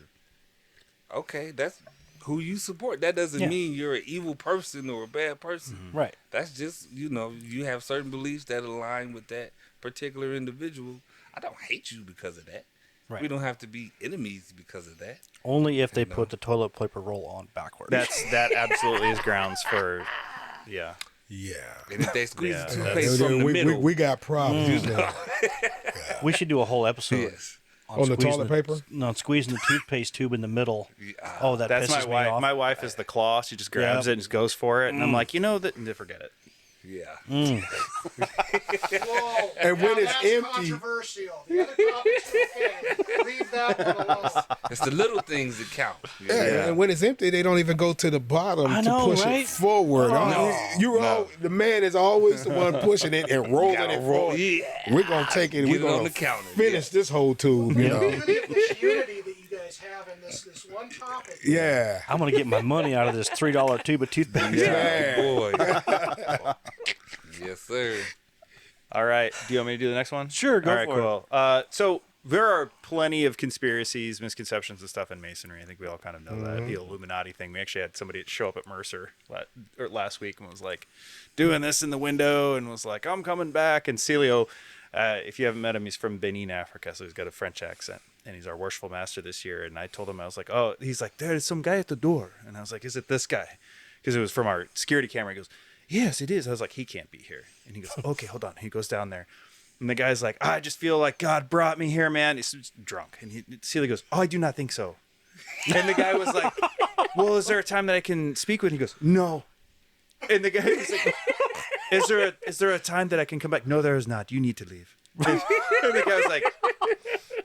Okay, that's who you support. That doesn't
Yeah.
mean you're an evil person or a bad person.
Right.
That's just, you have certain beliefs that align with that particular individual. I don't hate you because of that.
Right.
We don't have to be enemies because of that.
Only if they put the toilet paper roll on backwards.
That absolutely is grounds for, yeah.
Yeah.
And if they squeeze
Yeah,
the toothpaste from the
we,
middle,
we got problems.
We should do a whole episode
yes.
On the
squeezing
toilet paper?
No, squeezing the toothpaste tube in the middle. Oh, that
That's
pisses
my wife.
me off.
My wife is the claw. She just grabs it and just goes for it. And I'm like, forget it.
Yeah.
Whoa,
And when
now
it's
that's
empty-
controversial. The other topics okay. Leave that one alone.
It's the little things that count.
Yeah, and when it's empty, they don't even go to the bottom
I
to
know,
push
right?
it forward. The man is always the one pushing it and rolling it forward. We're gonna take it.
Get
We're
it on
gonna
the counter,
finish this whole tube. You know.
This unity that you guys have in this one topic.
Yeah.
I'm gonna get my money out of this $3 tube of toothpaste.
Yeah, boy. Yes, sir.
All right. Do you want me to do the next one?
Sure, go
All right,
for it.
cool. So there are plenty of conspiracies, misconceptions, and stuff in Masonry. I think we all kind of know that. The Illuminati thing. We actually had somebody show up at Mercer last week and was like doing this in the window and was like, I'm coming back. And Celio, if you haven't met him, he's from Benin, Africa, so he's got a French accent. And he's our Worshipful master this year. And I told him, I was like, oh, he's like, there's some guy at the door. And I was like, is it this guy? Because it was from our security camera. He goes, yes, it is. I was like, he can't be here. And he goes, okay, hold on. He goes down there. And the guy's like, I just feel like God brought me here, man. He's drunk. And Celia goes, oh, I do not think so. And the guy was like, well, is there a time that I can speak with? And he goes, no. And the guy was like, is there a time that I can come back? No, there is not. You need to leave. And the guy was like,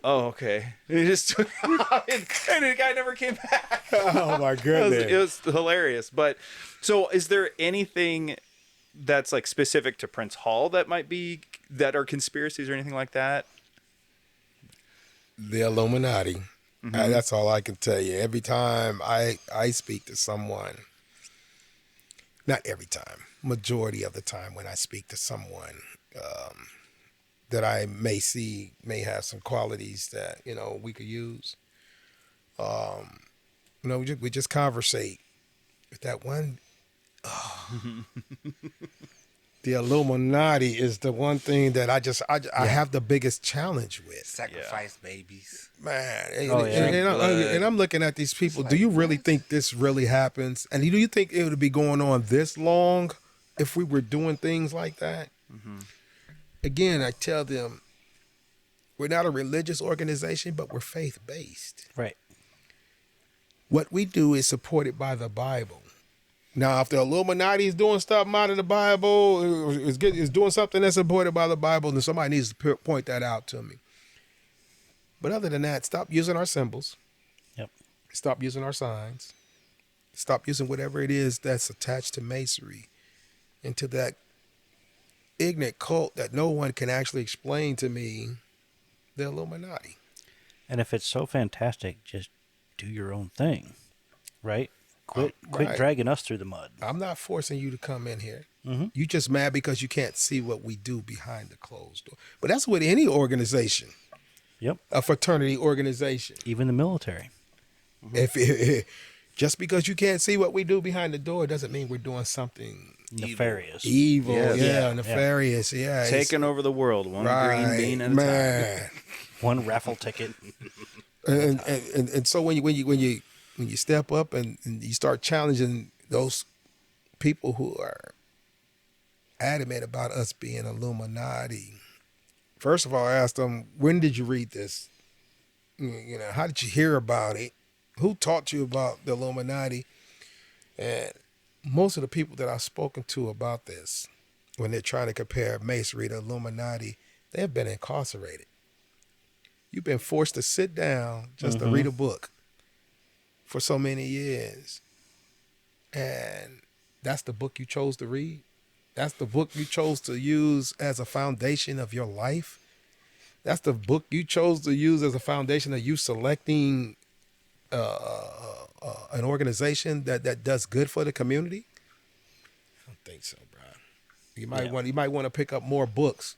oh, okay. And he just took off, and the guy never came back.
Oh my goodness.
It was hilarious. But so is there anything that's like specific to Prince Hall that are conspiracies or anything like that?
The Illuminati. That's all I can tell you. Every time I speak to someone, not every time, majority of the time when I speak to someone that I may have some qualities that, we could use, we just conversate with that one. The Illuminati is the one thing that I have the biggest challenge with.
Sacrifice babies.
Man, and I'm looking at these people. Do you really think this really happens? And do you think it would be going on this long if we were doing things like that? Again, I tell them, we're not a religious organization, but we're faith-based.
Right.
What we do is supported by the Bible. Now, if the Illuminati is doing stuff out of the Bible, is doing something that's supported by the Bible, then somebody needs to point that out to me. But other than that, stop using our symbols.
Yep.
Stop using our signs. Stop using whatever it is that's attached to Masonry and to that ignorant cult that no one can actually explain to me, the Illuminati.
And if it's so fantastic, just do your own thing, right? Quit
Right.
dragging us through the mud.
I'm not forcing you to come in here.
Mm-hmm.
You just mad because you can't see what we do behind the closed door. But that's with any organization,
Yep.
a fraternity organization.
Even the military.
If just because you can't see what we do behind the door doesn't mean we're doing something
Nefarious.
evil.
Yes.
Yeah, nefarious. Yeah,
Taking over the world, one
right,
green bean at a
man.
One raffle ticket.
And so when you step up and you start challenging those people who are adamant about us being Illuminati, first of all, I asked them, when did you read this? How did you hear about it? Who taught you about the Illuminati? And most of the people that I've spoken to about this, when they're trying to compare Masonry to Illuminati, they have been incarcerated. You've been forced to sit down just to read a book for so many years. And that's the book you chose to read? That's the book you chose to use as a foundation of your life? That's the book you chose to use as a foundation of you selecting an organization that does good for the community? I don't think so, bro. You might want to pick up more books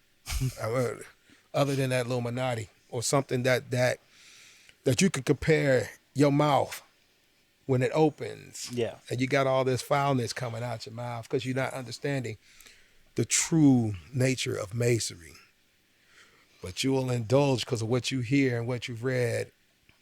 other than that Illuminati, or something that you can compare your mouth when it opens.
Yeah.
And you got all this foulness coming out your mouth because you're not understanding the true nature of Masonry. But you will indulge because of what you hear and what you've read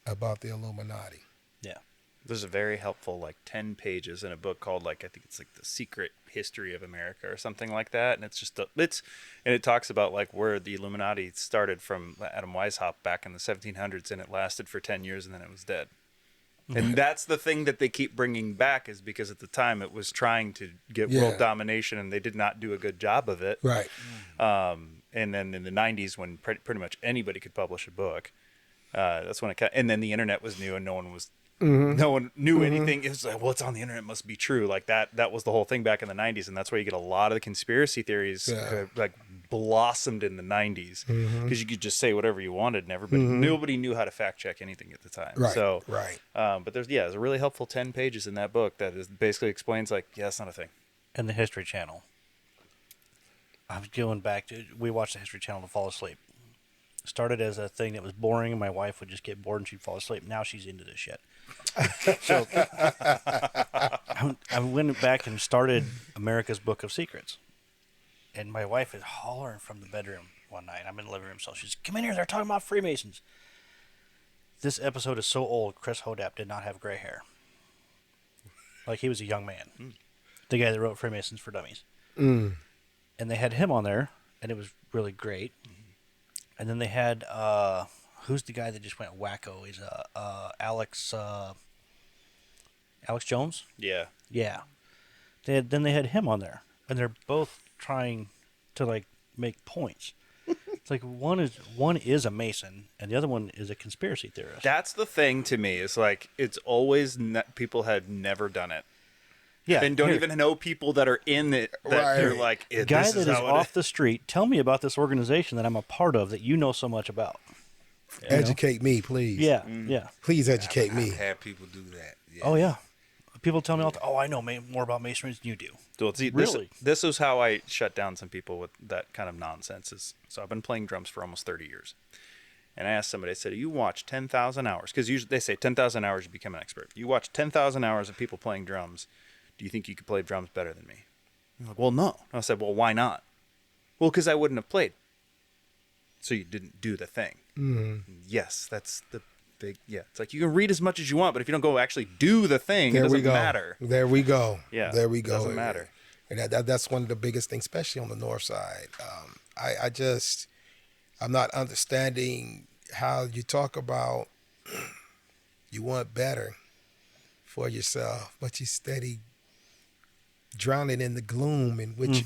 about the Illuminati.
Yeah.
There's a very helpful 10 pages in a book called I think it's The Secret history of America or something like that. And it's just and it talks about like where the Illuminati started from Adam Weishaupt back in the 1700s, and it lasted for 10 years and then it was dead. And that's the thing that they keep bringing back, is because at the time it was trying to get world domination, and they did not do a good job of it.
Right.
And then in the 90s, when pretty much anybody could publish a book, that's when and then the internet was new, and no one knew anything. It was like, well, it's on the internet, it must be true. Like that was the whole thing back in the 90s, and that's why you get a lot of the conspiracy theories like blossomed in the 90s, because you could just say whatever you wanted, and nobody knew how to fact check anything at the time.
Right.
So
right.
but there's a really helpful 10 pages in that book that basically explains like, yeah, it's not a thing.
And the History Channel. I was going back to, we watched the History Channel to fall asleep. Started as a thing that was boring, and my wife would just get bored and she'd fall asleep. Now she's into this shit. So I went back and started America's Book of Secrets. And my wife is hollering from the bedroom one night. I'm in the living room, so she's, come in here, they're talking about Freemasons. This episode is so old, Chris Hodap did not have gray hair. Like, he was a young man. The guy that wrote Freemasons for Dummies. And they had him on there, and it was really great. And then they had, who's the guy that just went wacko? He's Alex Jones?
Yeah.
Yeah. Then they had him on there, and they're both trying to like make points. It's like one is a Mason, and the other one is a conspiracy theorist.
That's the thing to me. Is like, it's always people had never done it.
Yeah,
and don't even know people that are in it. That they're like,
the guy that is off the street. Tell me about this organization that I'm a part of that you know so much about.
Educate me, please.
Yeah, yeah.
Please educate me.
I've had people do that. Yeah.
Oh yeah. People tell me all the time, oh, I know more about masonry than you do.
So see,
Really?
This is how I shut down some people with that kind of nonsense. So I've been playing drums for almost 30 years. And I asked somebody, I said, you watch 10,000 hours, because usually they say 10,000 hours you become an expert. You watch 10,000 hours of people playing drums. Do you think you could play drums better than me? You're like, well, no. And I said, well, why not? Well, because I wouldn't have played. So you didn't do the thing. Yes, that's the big, it's like you can read as much as you want, but if you don't go actually do the thing, it doesn't matter.
There we go.
Yeah,
there we go.
It doesn't matter.
And that's one of the biggest things, especially on the north side. I'm not understanding how you talk about you want better for yourself, but you steady drowning in the gloom in which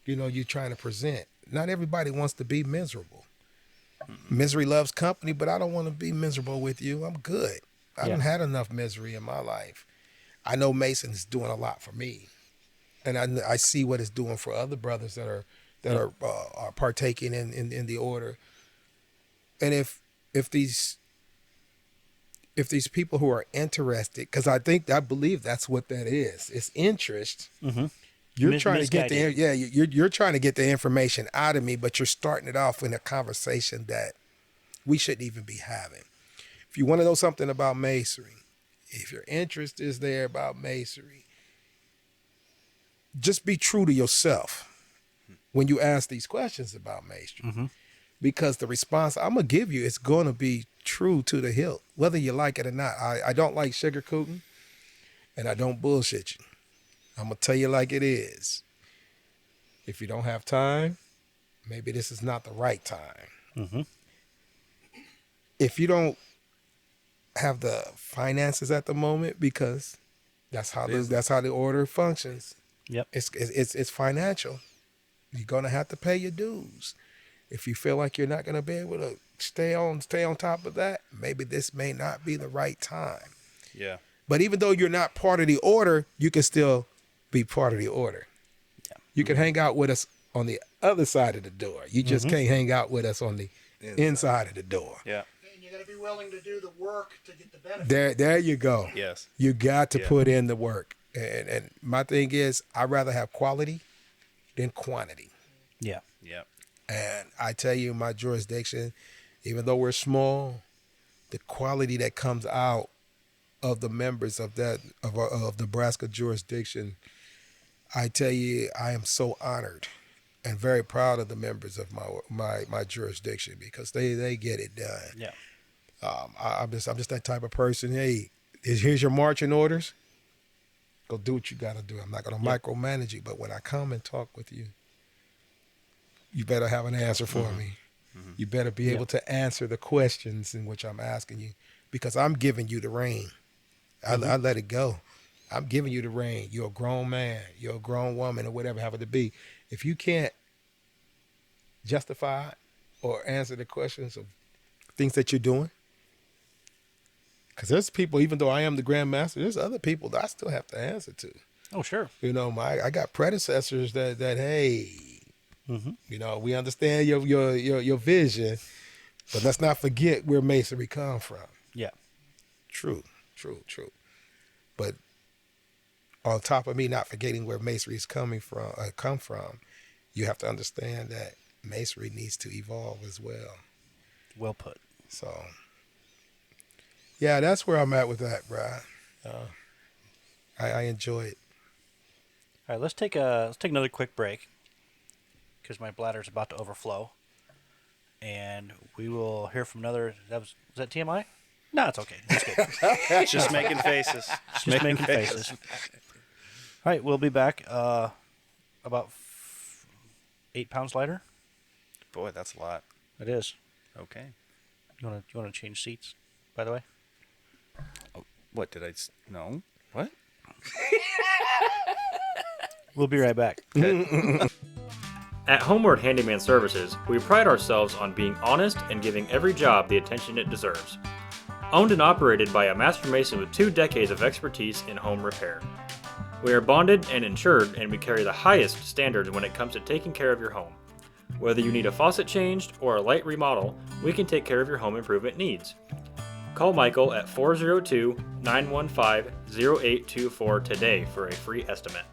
you're trying to present. Not everybody wants to be miserable. Misery loves company, but I don't want to be miserable with you. I'm good. I haven't had enough misery in my life. I know Mason is doing a lot for me, and I see what it's doing for other brothers that are partaking in the order. And if these people who are interested, because I believe that's what that is. It's interest. You're trying to get you're trying to get the information out of me, but you're starting it off in a conversation that we shouldn't even be having. If you want to know something about masonry, if your interest is there about masonry, just be true to yourself when you ask these questions about masonry, because the response I'm gonna give you is going to be true to the hilt, whether you like it or not. I don't like sugarcoating, and I don't bullshit you. I'm going to tell you like it is. If you don't have time, maybe this is not the right time. If you don't have the finances at the moment, because that's how the order functions.
Yep.
It's financial. You're going to have to pay your dues. If you feel like you're not going to be able to stay on top of that, maybe this may not be the right time.
Yeah.
But even though you're not part of the order, you can still be part of the order. Yeah. You can hang out with us on the other side of the door. You just can't hang out with us on the inside of the door.
Yeah.
And you got to be willing to do the work to get the benefit.
There you go.
Yes.
You got to put in the work. And my thing is, I'd rather have quality than quantity.
Yeah.
Yeah.
And I tell you, my jurisdiction, even though we're small, the quality that comes out of the members of Nebraska jurisdiction, I tell you, I am so honored and very proud of the members of my jurisdiction, because they get it done.
Yeah.
I'm just that type of person. Hey, here's your marching orders. Go do what you got to do. I'm not going to micromanage you, but when I come and talk with you, you better have an answer for me. You better be able to answer the questions in which I'm asking you, because I'm giving you the rein. I let it go. I'm giving you the rein. You're a grown man. You're a grown woman, or whatever happen to be. If you can't justify or answer the questions of things that you're doing, because there's people, even though I am the Grand Master, there's other people that I still have to answer to.
Oh, sure.
You know, I got predecessors that hey, you know, we understand your vision, but let's not forget where masonry come from.
Yeah.
True. But on top of me not forgetting where masonry is come from, you have to understand that masonry needs to evolve as well.
Well put.
So, yeah, that's where I'm at with that, bro. I enjoy it.
All right, let's take another quick break because my bladder's about to overflow, and we will hear from another. Was that TMI? No, it's okay. It's good.
Just making faces.
Just making faces. All right, we'll be back. About 8 pounds lighter.
Boy, that's a lot.
It is.
Okay.
You wanna change seats? By the way.
What did I? No. What?
We'll be right back.
At Homeward Handyman Services, we pride ourselves on being honest and giving every job the attention it deserves. Owned and operated by a master mason with 2 decades of expertise in home repair. We are bonded and insured, and we carry the highest standards when it comes to taking care of your home. Whether you need a faucet changed or a light remodel, we can take care of your home improvement needs. Call Michael at 402-915-0824 today for a free estimate.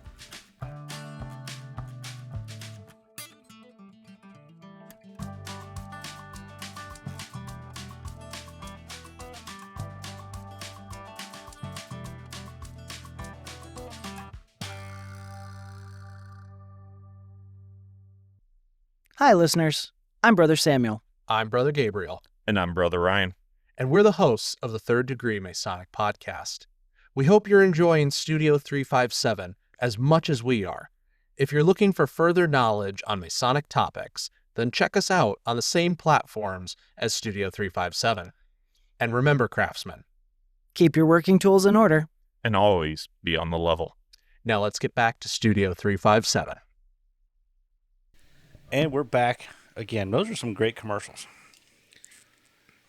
Hi, listeners. I'm Brother Samuel.
I'm Brother Gabriel,
And I'm Brother Ryan.
and we're the hosts of the Third Degree Masonic Podcast. We hope you're enjoying Studio 357 as much as we are. If you're looking for further knowledge on Masonic topics, then check us out on the same platforms as Studio 357. And remember, craftsmen,
Keep your working tools in order.
And always be on the level.
now let's get back to Studio 357.
And we're back again. Those are some great commercials.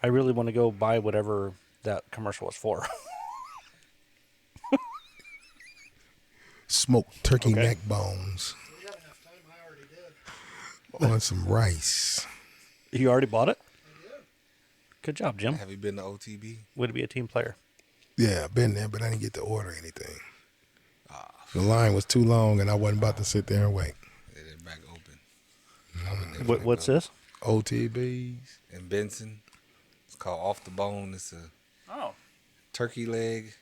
I really want to go buy whatever that commercial was for.
Smoked turkey
Okay.
neck bones
We got enough time. I already did.
on some rice.
You already bought it?
I did.
Good job, Jim.
Have you been to OTB?
Way to be a team player.
Yeah, I've been there, but I didn't get to order anything. The line was too long, and I wasn't about to sit there and wait.
They're back open.
What's this?
OTBs.
In Benson. It's called Off the Bone. It's a turkey leg.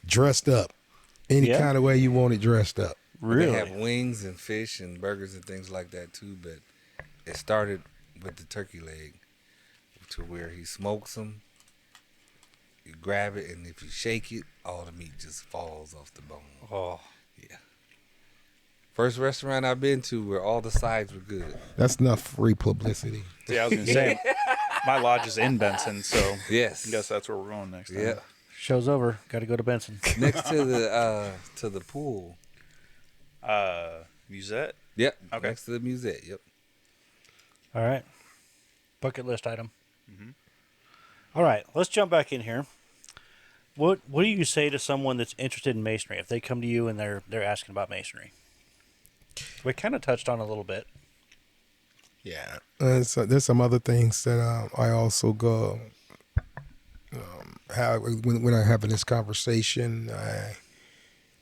Dressed up. Any
Yeah?
kind of way you want it dressed up.
Really?
They have wings and fish and burgers and things like that too, but it started with the turkey leg to where he smokes them. You grab it, and if you shake it, all the meat just falls off the bone.
Oh,
Yeah. First restaurant I've been to where all the sides were good.
That's enough free publicity.
Yeah, I was gonna say, my lodge is in Benson, so
Yes.
I guess that's where we're going next time.
Yeah.
show's over. Got to go to Benson.
Next to the pool.
Musette.
Yep.
Okay.
Next to the museum. Yep.
All right. Bucket list item. All right, let's jump back in here. What do you say to someone that's interested in masonry if they come to you and they're asking about masonry? We kind of touched on a little bit.
Yeah. So there's some other things that I also go have when I'm having this conversation. I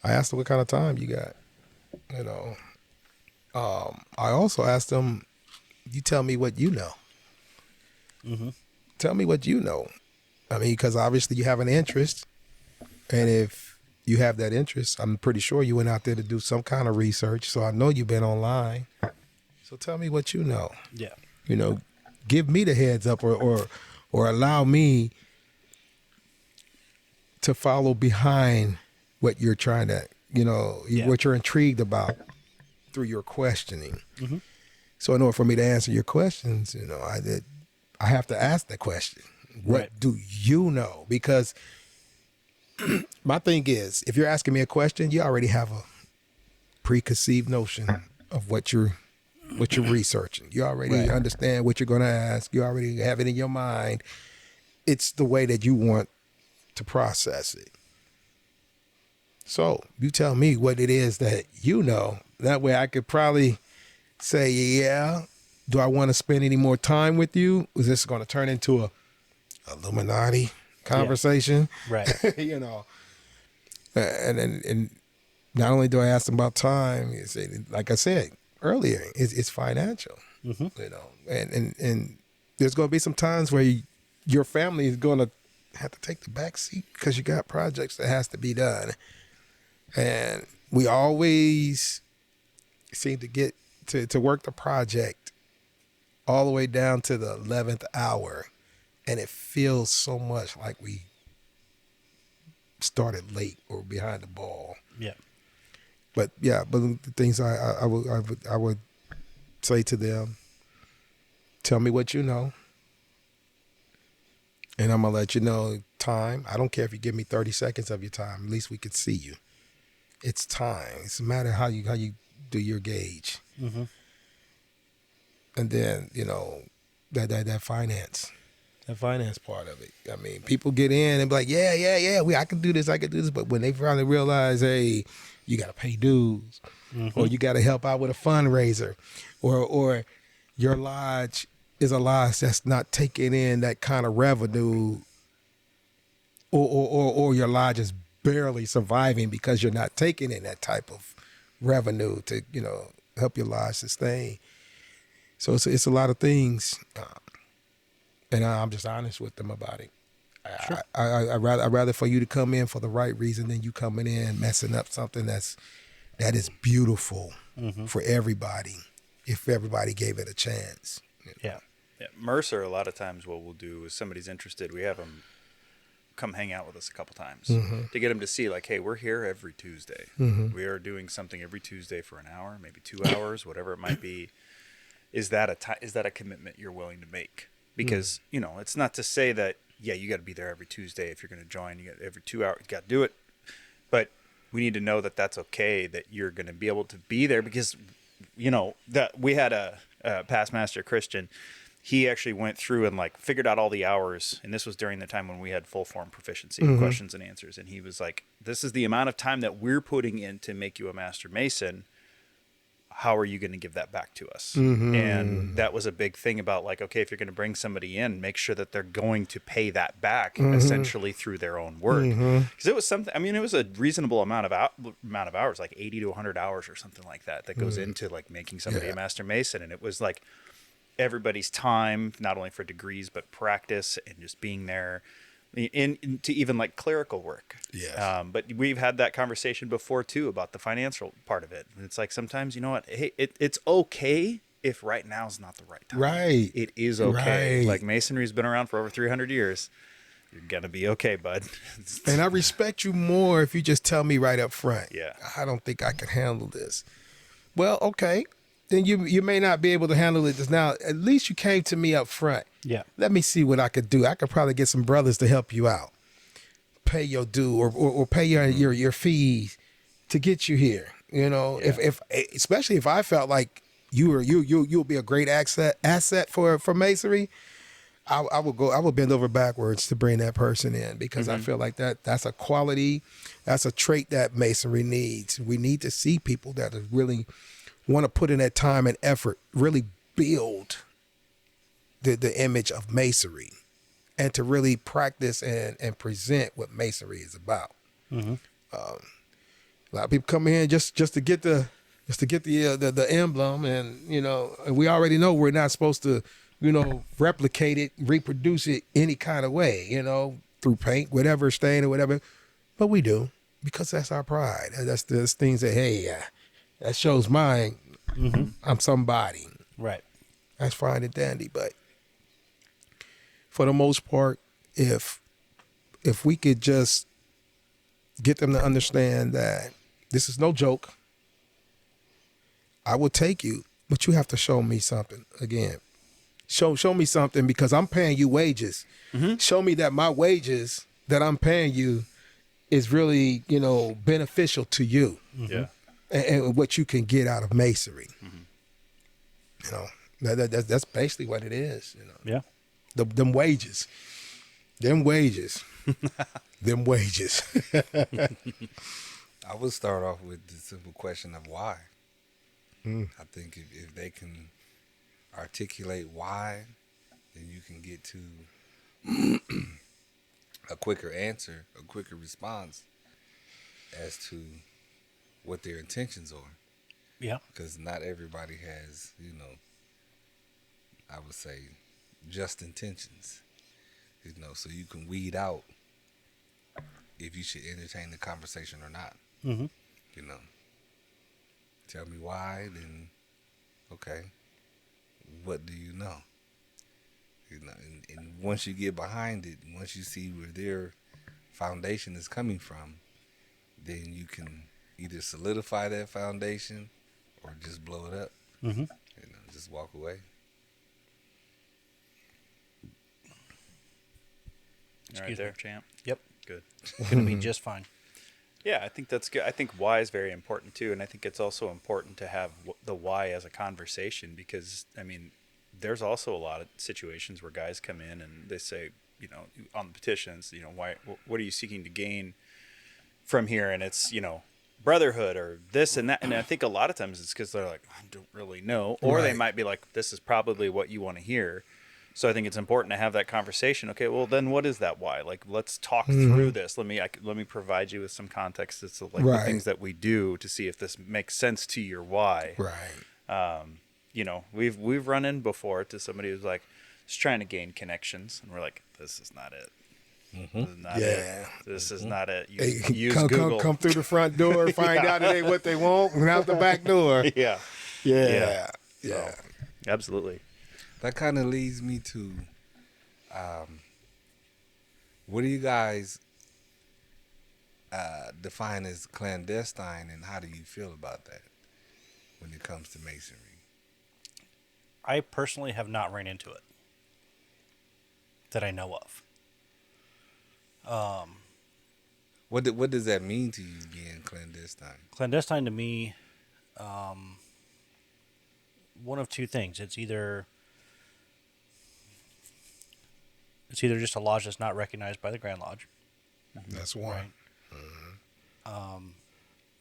asked them what kind of time you got. You know. I also asked them, you tell me what you know.
Mm-hmm.
Tell me what you know. I mean, because obviously you have an interest, and if you have that interest, I'm pretty sure you went out there to do some kind of research. So I know you've been online. So tell me what you know.
Yeah.
You know, give me the heads up, or allow me to follow behind what you're trying to, what you're intrigued about through your questioning.
Mhm.
So in order for me to answer your questions, I have to ask the question, what
Right.
do you know? Because my thing is, if you're asking me a question, you already have a preconceived notion of what you're researching. You already
Right.
understand what you're going to ask. You already have it in your mind. It's the way that you want to process it. So you tell me what it is that you know. That way I could probably say, yeah, do I want to spend any more time with you? Is this going to turn into a Illuminati conversation?
Right.
And not only do I ask them about time, like I said earlier, it's financial. And there's going to be some times where your family is going to have to take the back seat because you got projects that has to be done. And we always seem to get to work the project all the way down to the 11th hour. And it feels so much like we started late or behind the ball.
Yeah.
But the things I would say to them, tell me what you know. And I'm going to let you know time. I don't care if you give me 30 seconds of your time. At least we could see you. It's time. It's a matter of how you do your gauge.
Mm-hmm.
And then, that finance. The finance part of it. I mean, people get in and be like, yeah, I can do this. But when they finally realize, hey, you got to pay dues, or you got to help out with a fundraiser, or your lodge is a lodge that's not taking in that kind of revenue, or your lodge is barely surviving because you're not taking in that type of revenue to, help your lodge sustain. So it's a lot of things. And I'm just honest with them about it.
Sure.
I'd rather for you to come in for the right reason than you coming in messing up something that is beautiful for everybody, if everybody gave it a chance.
Yeah.
Yeah, Mercer, a lot of times what we'll do is somebody's interested, we have them come hang out with us a couple times to get them to see, like, hey, we're here every Tuesday. We are doing something every Tuesday for an hour, maybe 2 hours, whatever it might be. Is that a commitment you're willing to make? Because, it's not to say that, yeah, you got to be there every Tuesday if you're going to join. You got every 2 hours, you got to do it. But we need to know that that's okay, that you're going to be able to be there because, that we had a past master Christian. He actually went through and figured out all the hours. And this was during the time when we had full form proficiency, questions and answers. And he was like, this is the amount of time that we're putting in to make you a master mason. How are you going to give that back to us? And that was a big thing about okay, if you're going to bring somebody in, make sure that they're going to pay that back essentially through their own work. Because it was something, it was a reasonable amount of hours, like 80 to 100 hours or something like that goes into making somebody a master mason. And it was everybody's time, not only for degrees, but practice and just being there into even clerical work.
Yes.
But we've had that conversation before too about the financial part of it. And it's sometimes, you know what? Hey, it's okay if right now is not the right time.
Right.
It is okay.
Right.
Masonry's been around for over 300 years. You're going to be okay, bud.
And I respect you more if you just tell me right up front.
Yeah.
I don't think I can handle this. Well, okay. Then you may not be able to handle it just now. At least you came to me up front.
Yeah.
Let me see what I could do. I could probably get some brothers to help you out. Pay your due or pay your fees to get you here. If especially if I felt like you'll be a great asset for Masonry, I will bend over backwards to bring that person in because I feel like that's a quality, that's a trait that Masonry needs. We need to see people that are really want to put in that time and effort, really build the image of Masonry, and to really practice and present what Masonry is about. A lot of people come in just to get the emblem, and we already know we're not supposed to replicate it, reproduce it any kind of way, through paint, whatever, stain or whatever, but we do because that's our pride. That's things that that shows I'm somebody.
Right.
That's fine and dandy, but for the most part, if we could just get them to understand that this is no joke. I will take you, but you have to show me something again. Show me something because I'm paying you wages. Show me that my wages that I'm paying you is really, beneficial to you.
Yeah.
And what you can get out of masonry. That's basically what it is.
Yeah.
Them wages. Them wages.
I would start off with the simple question of why. I think if they can articulate why, then you can get to a quicker answer, a quicker response as to what their intentions are.
Yeah.
Because not everybody has, I would say, just intentions. So you can weed out if you should entertain the conversation or not.
Mm-hmm.
Tell me why, then okay, what do you know? And once you get behind it, once you see where their foundation is coming from, then you can either solidify that foundation or just blow it up.
Mm-hmm.
Just walk away.
All right there, champ.
Yep.
Good.
Gonna be just fine.
Yeah, I think that's good. I think why is very important too, and I think it's also important to have the why as a conversation because there's also a lot of situations where guys come in and they say, on the petitions, why? What are you seeking to gain from here? And it's brotherhood or this and that. And I think a lot of times it's because they're like, I don't really know, or they might be like, this is probably what you want to hear. So I think it's important to have that conversation. Okay, well then what is that why? Like let's talk through this. Let me provide you with some context as to the things that we do to see if this makes sense to your why.
Right.
We've run in before to somebody who's like just trying to gain connections, and we're like, this is not it. This is not it. This is not it. Use Google.
Come through the front door, find out it ain't what they want, and out the back door.
Yeah. So, absolutely.
That kind of leads me to, what do you guys define as clandestine, and how do you feel about that when it comes to masonry?
I personally have not ran into it that I know of.
What does that mean to you, being clandestine?
Clandestine to me, one of two things. It's either just a lodge that's not recognized by the Grand Lodge.
That's one.
Right?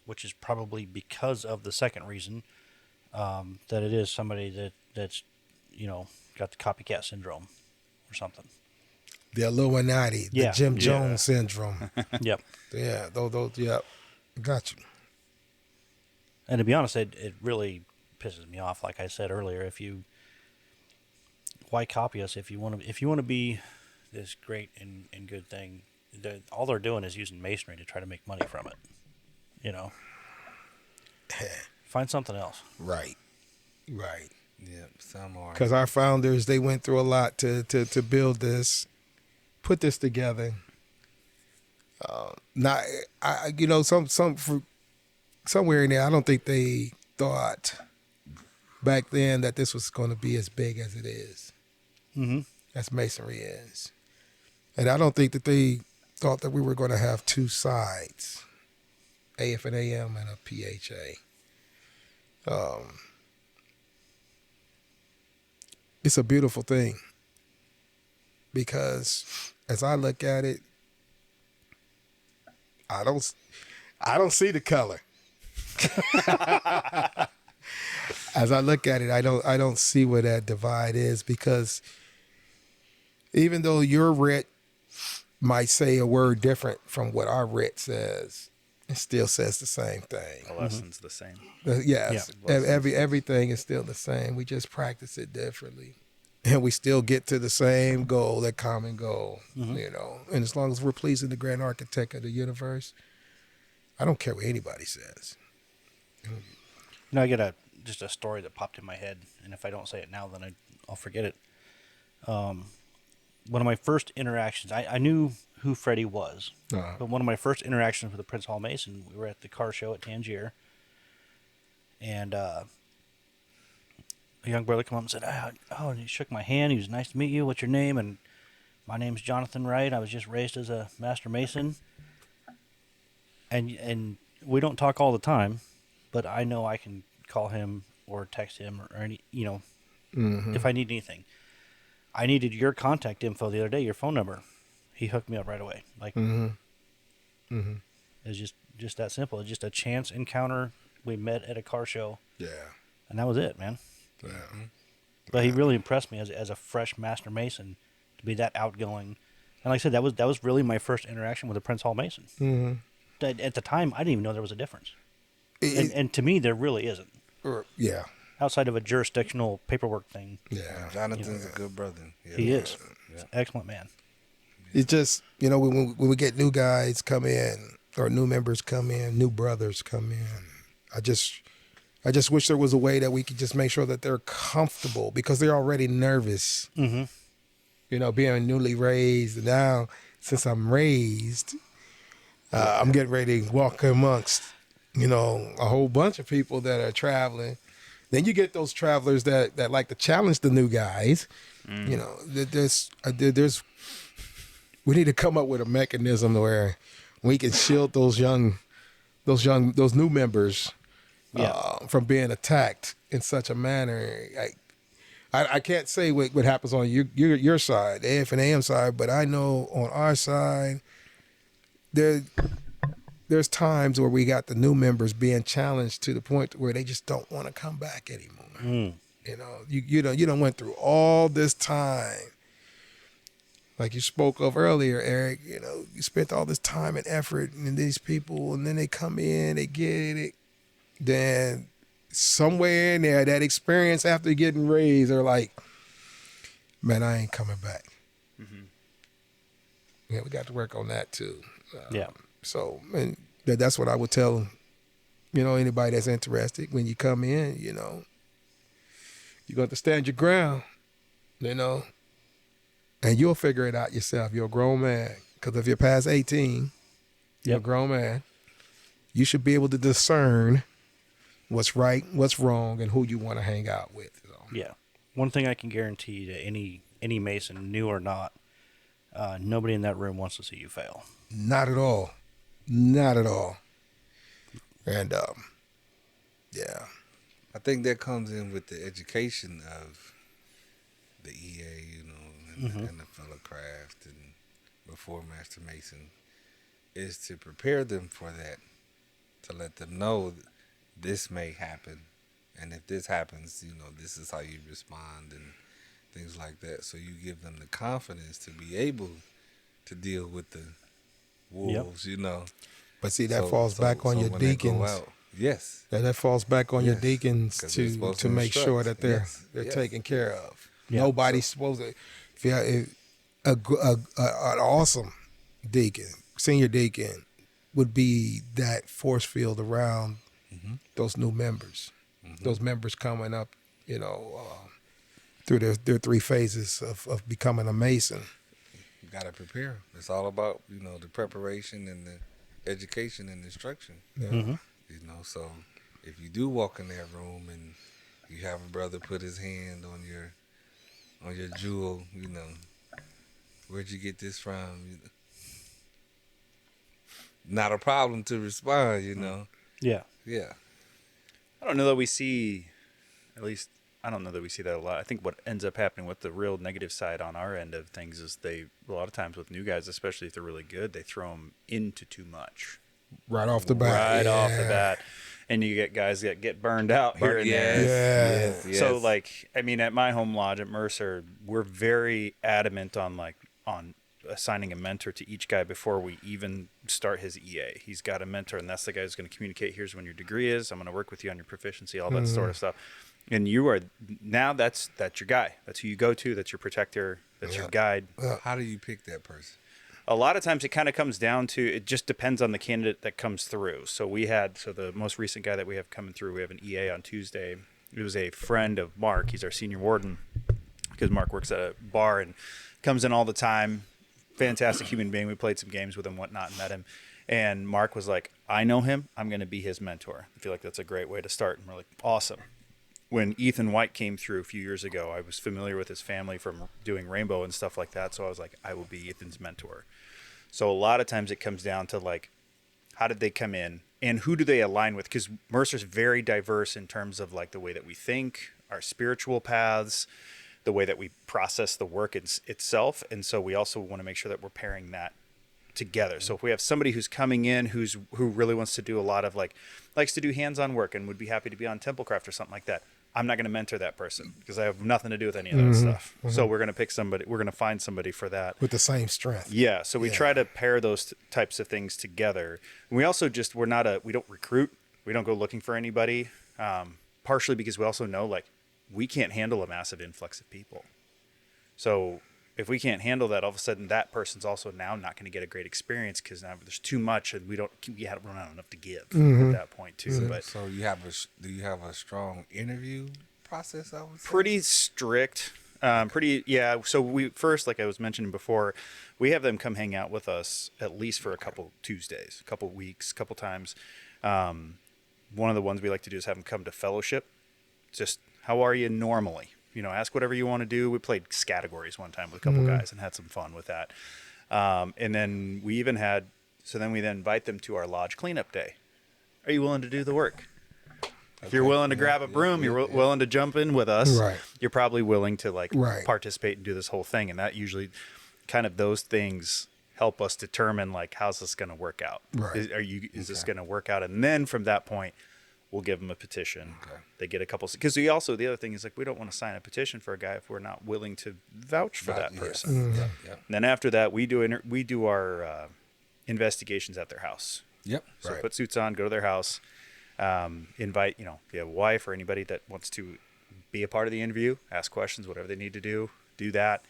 Which is probably because of the second reason, that it is somebody that's got the copycat syndrome or something.
The Illuminati, the Jim Jones syndrome.
Yep.
Yeah, those, yep. Got you.
And to be honest, it really pisses me off. Like I said earlier, why copy us if you want to be this great and good thing? All they're doing is using masonry to try to make money from it. Find something else.
Right.
Yeah, some are. Because
our founders, they went through a lot to build this, put this together. Somewhere in there, I don't think they thought back then that this was going to be as big as it is.
Mm-hmm.
As masonry is. And I don't think that they thought that we were going to have two sides, AF and AM and a PHA. It's a beautiful thing because as I look at it, I don't see the color. As I look at it, I don't see where that divide is, because even though your writ might say a word different from what our writ says, it still says the same thing.
The lesson's the same.
Yes,
Yeah.
Everything is still the same. We just practice it differently, and we still get to the same goal, that common goal. And as long as we're pleasing the grand architect of the universe, I don't care what anybody says.
I get just a story that popped in my head, and if I don't say it now, then I'll forget it. one of my first interactions, I knew who Freddie was,
Uh-huh.
but one of my first interactions with the Prince Hall Mason, we were at the car show at Tangier, and a young brother came up and said, "Oh," and he shook my hand. He was, "Nice to meet you. What's your name?" And my name's Jonathan Wright. I was just raised as a Master Mason, and we don't talk all the time, but I know I can call him or text him or any, if I need anything. I needed your contact info the other day, your phone number. He hooked me up right away. Like, it's just that simple. It's just a chance encounter. We met at a car show,
Yeah.
and that was it, man.
Yeah.
But he really impressed me as a fresh Master Mason to be that outgoing. And like I said, that was really my first interaction with a Prince Hall Mason. Mm-hmm. At the time, I didn't even know there was a difference. And to me, there really isn't.
Yeah.
Outside of a jurisdictional paperwork thing.
Yeah.
Jonathan's a good brother. Yeah.
He is. He's an excellent man.
It's just, when we get new guys come in or new members come in, new brothers come in, I just wish there was a way that we could just make sure that they're comfortable because they're already nervous. Mm-hmm. Being newly raised. And now, since I'm raised, I'm getting ready to walk amongst, a whole bunch of people that are traveling. Then you get those travelers that like to challenge the new guys. There's we need to come up with a mechanism where we can shield those new members from being attacked in such a manner. I can't say what happens on your side, the AF and AM side, but I know on our side there's times where we got the new members being challenged to the point where they just don't want to come back anymore. You done went through all this time. Like you spoke of earlier, Eric, you spent all this time and effort in these people, and then they come in, they get it. Then somewhere in there, that experience after getting raised, they're like, man, I ain't coming back. Mm-hmm. Yeah, we got to work on that too. So, and that's what I would tell, anybody that's interested. When you come in, you're going to have to stand your ground, and you'll figure it out yourself. You're a grown man. Because if you're past 18, you're a grown man. You should be able to discern what's right, what's wrong, and who you want to hang out with. So.
Yeah. One thing I can guarantee to any Mason, new or not, nobody in that room wants to see you fail.
Not at all. Not at all. And, yeah.
I think that comes in with the education of the EA, and the fellow craft and before Master Mason, is to prepare them for that, to let them know this may happen, and if this happens, this is how you respond and things like that. So you give them the confidence to be able to deal with the wolves,
But see, that falls back on your deacons.
Yes.
That falls back on your deacons to make sure that they're taken care of. Yeah. Nobody's supposed to. If an awesome deacon, senior deacon, would be that force field around those new members. Those members coming up, through their three phases of becoming a Mason.
You got to prepare. It's all about, the preparation and the education and instruction.
Yeah. Mm-hmm.
So if you do walk in that room and you have a brother put his hand on your jewel, where'd you get this from? Not a problem to respond,
Yeah.
Yeah.
I don't know that we see, at least, I don't know that we see that a lot. I think what ends up happening with the real negative side on our end of things is a lot of times with new guys, especially if they're really good, they throw them into too much.
Right off the bat.
Off the bat. And you get guys that get burned out here and there.
Yes.
So, at my home lodge at Mercer, we're very adamant on assigning a mentor to each guy before we even start his EA. He's got a mentor, and that's the guy who's going to communicate, here's when your degree is, I'm going to work with you on your proficiency, all that sort of stuff. And you are, now that's your guy. That's who you go to. That's your protector. That's your guide.
How do you pick that person?
A lot of times it kind of comes down to, it just depends on the candidate that comes through. So the most recent guy that we have coming through, we have an EA on Tuesday. It was a friend of Mark. He's our senior warden because Mark works at a bar, and comes in all the time. Fantastic human being. We played some games with him, whatnot, and met him. And Mark was like, I know him. I'm going to be his mentor. I feel like that's a great way to start. And we're like, awesome. When Ethan White came through a few years ago, I was familiar with his family from doing Rainbow and stuff like that. So I was like, I will be Ethan's mentor. So a lot of times it comes down to like, how did they come in and who do they align with? Because Mercer's very diverse in terms of like the way that we think, our spiritual paths, the way that we process the work itself. And so we also want to make sure that we're pairing that together. So if we have somebody who's coming in who really wants to do a lot of likes to do hands-on work and would be happy to be on Templecraft or something like that, I'm not going to mentor that person because I have nothing to do with any of that stuff. So we're going to pick somebody, we're going to find somebody for that
with the same strength.
Yeah. So we try to pair those types of things together. And we also we don't recruit. We don't go looking for anybody. Partially because we also know like we can't handle a massive influx of people. So if we can't handle that, all of a sudden that person's also now not going to get a great experience because now there's too much and we're not enough to give at that point too. But
so do you have a strong interview process? I would say
pretty strict. So we first, like I was mentioning before, we have them come hang out with us at least for a couple Tuesdays, a couple weeks, a couple times. One of the ones we like to do is have them come to fellowship. Just how are you normally? Ask whatever you want to do. We played categories one time with a couple guys and had some fun with that. And then we even we invite them to our lodge cleanup day. Are you willing to do the work? If you're willing to grab a broom, you're willing to jump in with us. Right. You're probably willing to participate and do this whole thing. And that usually kind of those things help us determine like, how's this going to work out? Right. Is this going to work out? And then from that point, we'll give them a petition. Okay. They get a couple, because the other thing is like, we don't want to sign a petition for a guy if we're not willing to vouch for that person. And then after that, we do our investigations at their house. Yep. So put suits on, go to their house, invite, if you have a wife or anybody that wants to be a part of the interview, ask questions, whatever they need to do that.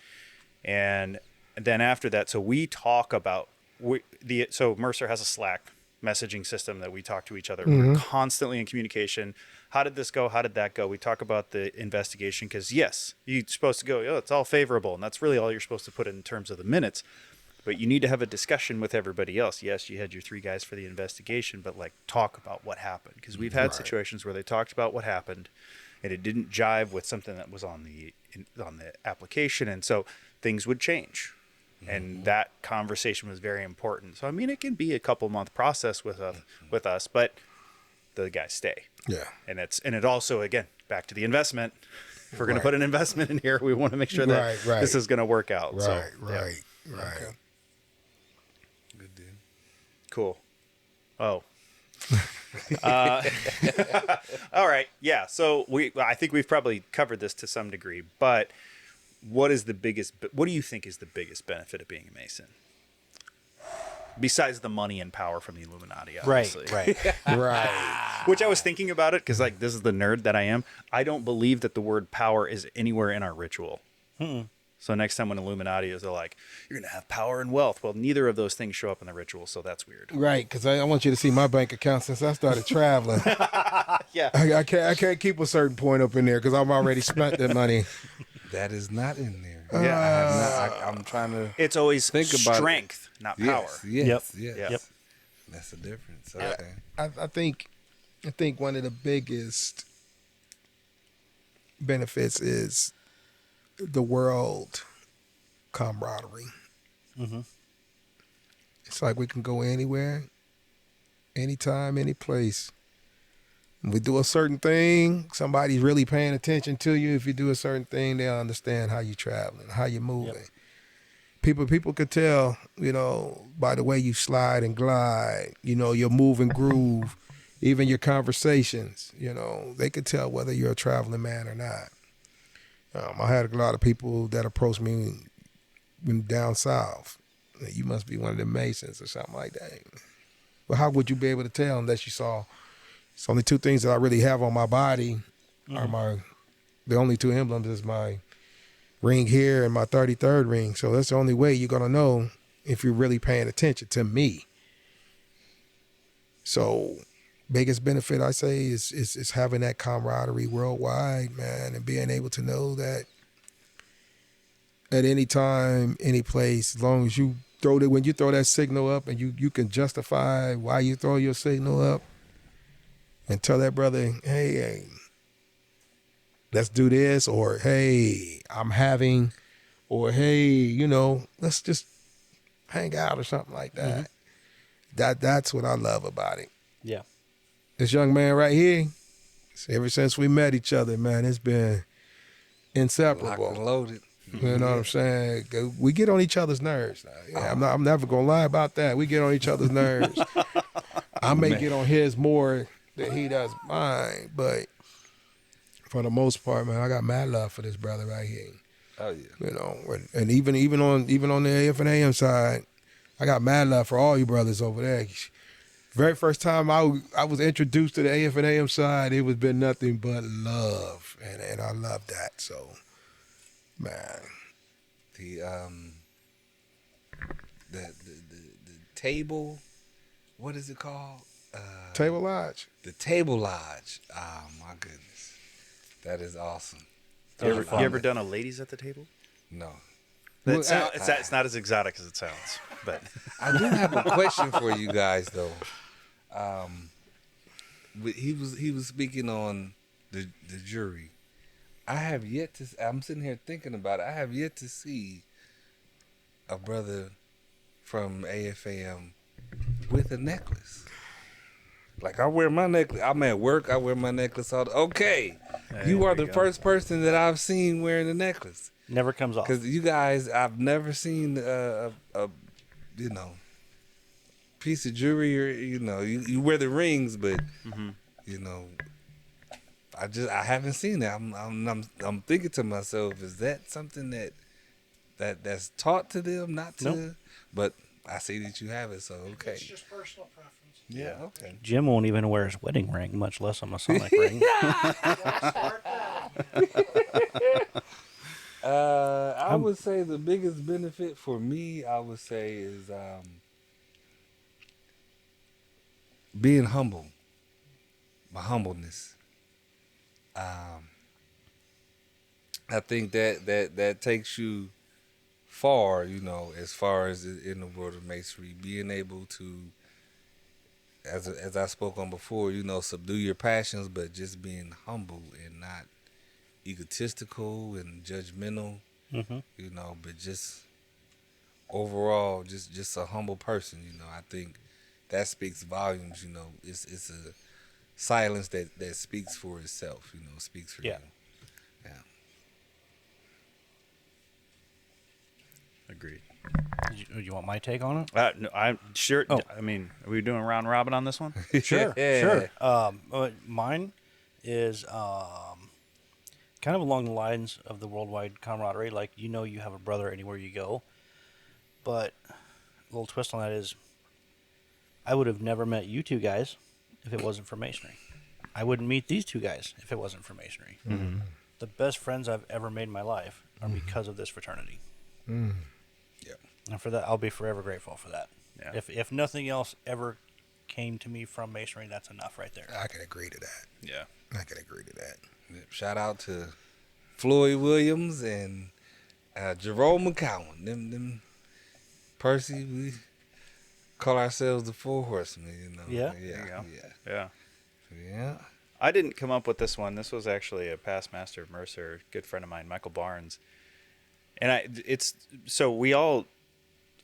And then after that, so we talk about so Mercer has a Slack messaging system that we talk to each other. We're constantly in communication. How did this go? How did that go? We talk about the investigation because yes, you're supposed to go, it's all favorable. And that's really all you're supposed to put in terms of the minutes, but you need to have a discussion with everybody else. Yes, you had your 3 guys for the investigation, but like talk about what happened. Because we've had situations where they talked about what happened and it didn't jive with something that was on the application. And so things would change. And that conversation was very important. So, I mean, it can be a couple month process with us, but the guys stay. Yeah. And it also, again, back to the investment. If we're going to put an investment in here, we want to make sure that this is going to work out. Right.
Okay. Good deal.
Cool. Oh. All right. Yeah. So I think we've probably covered this to some degree, but what do you think is the biggest benefit of being a Mason? Besides the money and power from the Illuminati, obviously. Right. Which I was thinking about it because, like, this is the nerd that I am. I don't believe that the word power is anywhere in our ritual. So next time when Illuminati is, they're like, you're going to have power and wealth. Well, neither of those things show up in the ritual, so that's weird.
Right, because I want you to see my bank account since I started traveling. Yeah. I can't keep a certain point up in there because I've already spent that money.
That is not in there. Yeah, I'm trying to.
It's always think about strength, not power.
Yes. That's the difference. Okay.
I think one of the biggest benefits is the world camaraderie. It's like we can go anywhere, anytime, any place. We do a certain thing, somebody's really paying attention to you. If you do a certain thing, they'll understand how you're traveling, how you're moving. People could tell, by the way you slide and glide, your move and groove, even your conversations, they could tell whether you're a traveling man or not. I had a lot of people that approached me when down south. You must be one of the Masons or something like that. But how would you be able to tell unless you saw? It's only 2 things that I really have on my body are the only 2 emblems is my ring here and my 33rd ring. So that's the only way you're going to know if you're really paying attention to me. So biggest benefit I say is having that camaraderie worldwide, man, and being able to know that at any time, any place, as long as you when you throw that signal up and you can justify why you throw your signal up and tell that brother, hey, let's do this, or hey, I'm having, or hey, let's just hang out or something like that. That's what I love about it.
Yeah.
This young man right here, ever since we met each other, man, it's been inseparable.
Locked and loaded.
You know what I'm saying? We get on each other's nerves. Yeah, I'm never gonna lie about that. We get on each other's nerves. I may get on his more than he does mine, but for the most part, man, I got mad love for this brother right here.
Oh yeah.
And even on the AF and AM side, I got mad love for all you brothers over there. Very first time I was introduced to the AF and AM side, it was been nothing but love, and I love that. So, man,
the table, what is it called?
Table Lodge.
The Table Lodge. Oh my goodness, that is awesome.
You ever done a ladies at the table?
No.
It's not as exotic as it sounds, but
I do have a question for you guys though. He was speaking on the jury. I'm sitting here thinking about it. I have yet to see a brother from AFAM with a necklace. Like, I wear my necklace. I'm at work. I wear my necklace all. Okay, you are the first person that I've seen wearing a necklace.
Never comes off.
Because you guys, I've never seen a piece of jewelry, or you wear the rings, but I haven't seen that. I'm thinking to myself, is that something that's taught to them, not to?
Nope.
But I see that you have it, so okay.
It's just personal preference.
Yeah, okay.
Jim won't even wear his wedding ring, much less a Masonic ring.
I would say the biggest benefit for me, I would say, is being humble. My humbleness. I think that takes you far, as far as in the world of masonry, being able to, as I spoke on before, subdue your passions, but just being humble and not egotistical and judgmental, but just overall, just a humble person. I think that speaks volumes. It's a silence that speaks for itself. Speaks for you. Yeah.
agreed.
You want my take on it?
No, I'm sure.
Oh.
I mean, are we doing round robin on this one?
Sure,
Yeah.
sure. Mine is kind of along the lines of the worldwide camaraderie. Like, you have a brother anywhere you go. But a little twist on that is, I would have never met you two guys if it wasn't for masonry. I wouldn't meet these two guys if it wasn't for masonry.
Mm-hmm.
The best friends I've ever made in my life are because of this fraternity.
Mm.
Yeah.
And for that, I'll be forever grateful for that.
Yeah.
If nothing else ever came to me from masonry, that's enough right there.
I can agree to that.
Yeah.
I can agree to that.
Shout out to Floyd Williams and Jerome McCowan. Them Percy, we call ourselves the Four Horsemen.
Yeah?
There you go.
Yeah.
Yeah. I didn't come up with this one. This was actually a past master of Mercer, a good friend of mine, Michael Barnes. And we all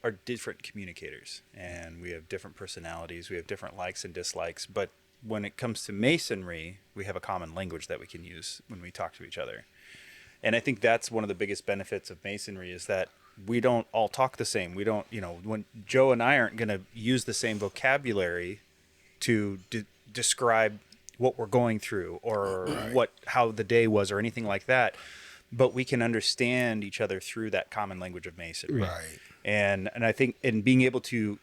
are different communicators, and we have different personalities. We have different likes and dislikes. But when it comes to masonry, we have a common language that we can use when we talk to each other. And I think that's one of the biggest benefits of masonry is that we don't all talk the same. We don't, when Joe and I aren't going to use the same vocabulary to describe what we're going through or how the day was or anything like that, but we can understand each other through that common language of masonry.
Right.
And I think in being able to,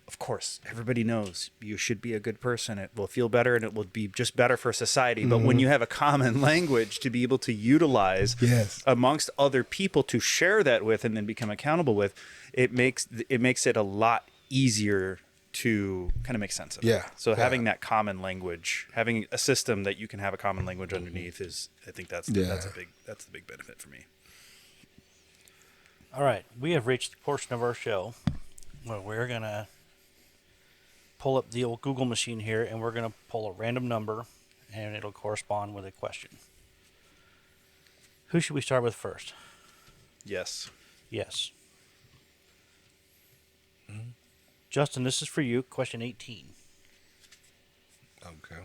of course, everybody knows you should be a good person. It will feel better and it will be just better for society. But when you have a common language to be able to utilize amongst other people to share that with and then become accountable with, it makes it a lot easier to kind of make sense of it.
Yeah.
So having that common language, having a system that you can have a common language underneath I think that's the big benefit for me.
All right, we have reached the portion of our show where we're going to pull up the old Google machine here, and we're going to pull a random number, and it'll correspond with a question. Who should we start with first?
Yes.
Yes. Justin, this is for you. Question 18.
Okay.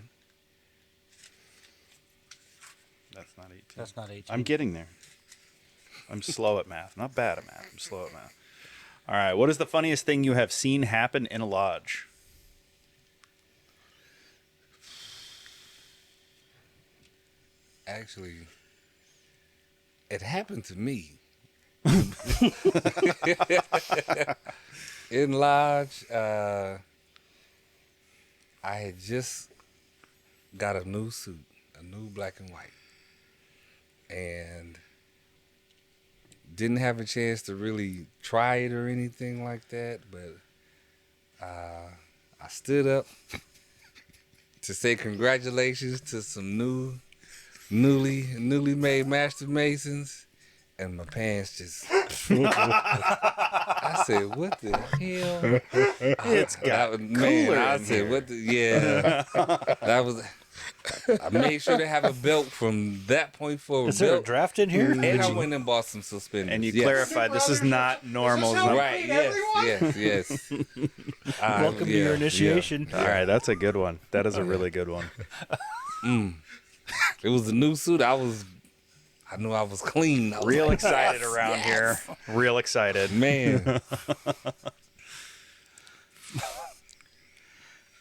That's not 18.
That's not 18.
I'm getting there. I'm slow at math. Not bad at math. I'm slow at math. All right. What is the funniest thing you have seen happen in a lodge?
Actually, it happened to me. In Lodge, I had just got a new suit, a new black and white, and didn't have a chance to really try it or anything like that, but I stood up to say congratulations to some newly made Master Masons, and my pants just I said, what the hell?
It's got
man, I
in
said,
here.
what the that was I made sure to have a belt from that point forward.
Is there a
Belt,
draft in here?
and I went and bought some suspenders.
And you
Yes.
clarified this is not normal.
Is this how
Right, yes.
Welcome to your initiation.
All right, that's a good one. That is a really good one.
It was a new suit. I knew I was clean. I was
Real
like,
excited
yes,
around
yes.
here. Real excited.
Man.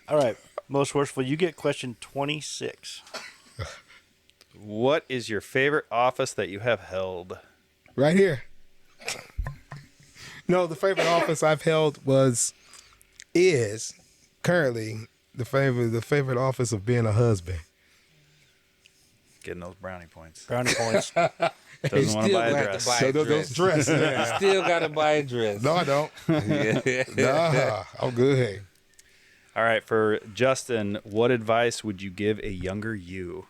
All right, most worshipful, you get question 26.
What is your favorite office that you have held?
Right here. No, the favorite office I've held is currently the favorite office of being a husband.
Getting those brownie points.
Brownie points.
Doesn't want to buy a
gonna have
dress.
to buy
So
a
those
dress.
dress. Yeah.
Still gotta buy a dress.
No, I don't.
Yeah.
Nah, I'm good.
All right, for Justin, what advice would you give a younger you?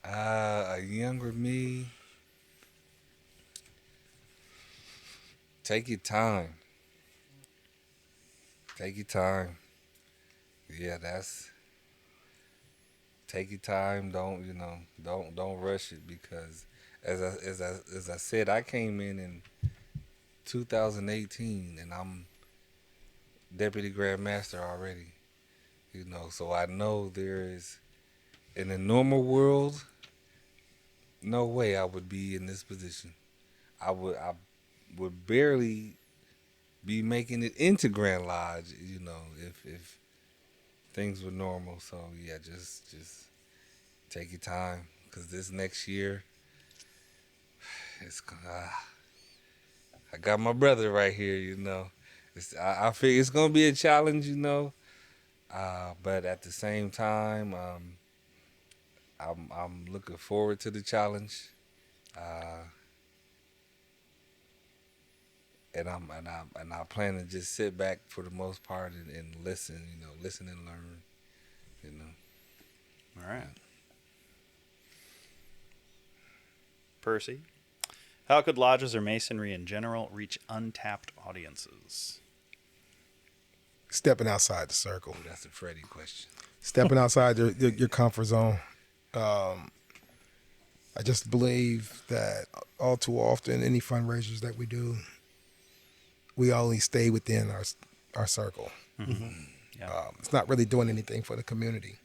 A younger me. Take your time. Take your time. Yeah, take your time. Don't rush it, because as I said, I came in 2018 and I'm Deputy Grand Master already. So I know there is, in a normal world, no way I would be in this position. I would barely be making it into Grand Lodge, if things were normal. So yeah, just take your time, because this next year, I got my brother right here. I feel it's gonna be a challenge, but at the same time, I'm looking forward to the challenge, and I plan to just sit back for the most part and listen, listen and learn,
All right. Percy, how could lodges or masonry in general reach untapped audiences?
Stepping outside the circle.
Ooh, that's a Freddie question.
Stepping outside your comfort zone. I just believe that all too often, any fundraisers that we do, we only stay within our circle.
Mm-hmm. Yeah.
It's not really doing anything for the community.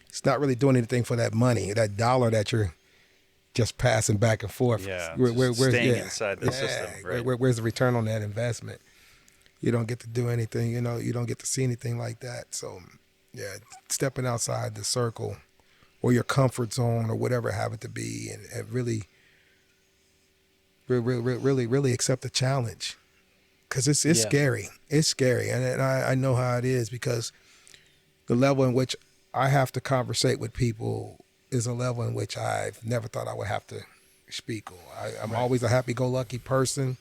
It's not really doing anything for that money, that dollar that you're just passing back and forth.
Yeah,
Where's
staying inside the system. Right.
Where's the return on that investment? You don't get to do anything, you don't get to see anything like that. So, yeah, stepping outside the circle or your comfort zone or whatever have it to be, and really accept the challenge, because it's scary. It's scary, and I know how it is, because the level in which I have to conversate with people is a level in which I've never thought I would have to speak on. I'm always a happy-go-lucky person.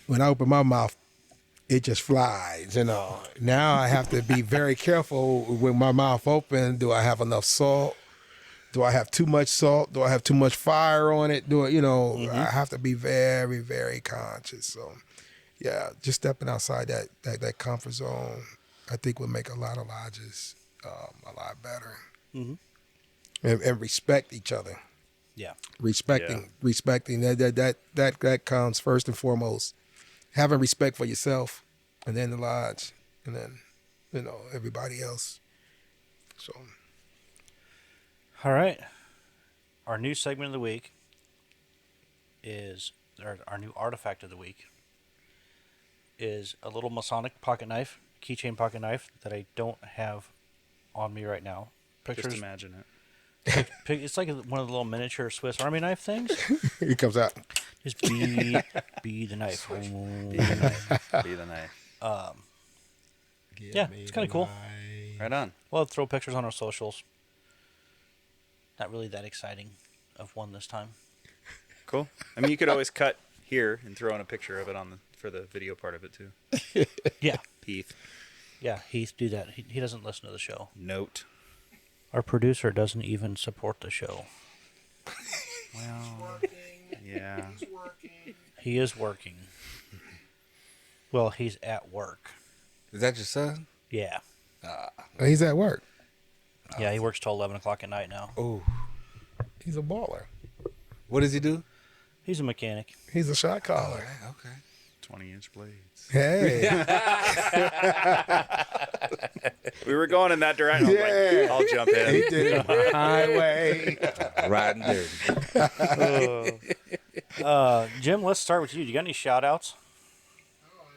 When I open my mouth, it just flies, Now I have to be very careful with my mouth open. Do I have enough salt? Do I have too much salt? Do I have too much fire on it? I have to be very, very conscious. So, yeah, just stepping outside that comfort zone, I think would make a lot of lodges a lot better. And respect each other.
Yeah.
Respecting that comes first and foremost. Having respect for yourself, and then the lodge, and then everybody else. So,
All right. Our new segment of the week is our new artifact of the week is a little Masonic pocket knife, keychain pocket knife that I don't have on me right now. Pictures.
Just imagine it.
It's like one of the little miniature Swiss Army knife things.
it comes out.
Just be the knife.
Be the knife. Be the knife.
Yeah, it's kind of cool.
Right on.
We'll throw pictures on our socials. Not really that exciting of one this time.
Cool. I mean, you could always cut here and throw in a picture of it for the video part of it too.
Yeah.
Heath.
Yeah, Heath, do that. He doesn't listen to the show.
Note.
Our producer doesn't even support the show.
Well, yeah.
He's working.
He is working. Well, he's at work.
Is that your son?
Yeah.
He's at work.
Yeah, he works till 11 o'clock at night now.
Oh,
He's a baller.
what does he do?
He's a mechanic.
He's a shot caller.
Okay.
20-inch blades.
Hey.
We were going in that direction.
Yeah.
I was like, I'll jump in.
He did it my highway.
Riding dirty.
Jim, let's start with you. Do you got any shout outs?
Oh, I'm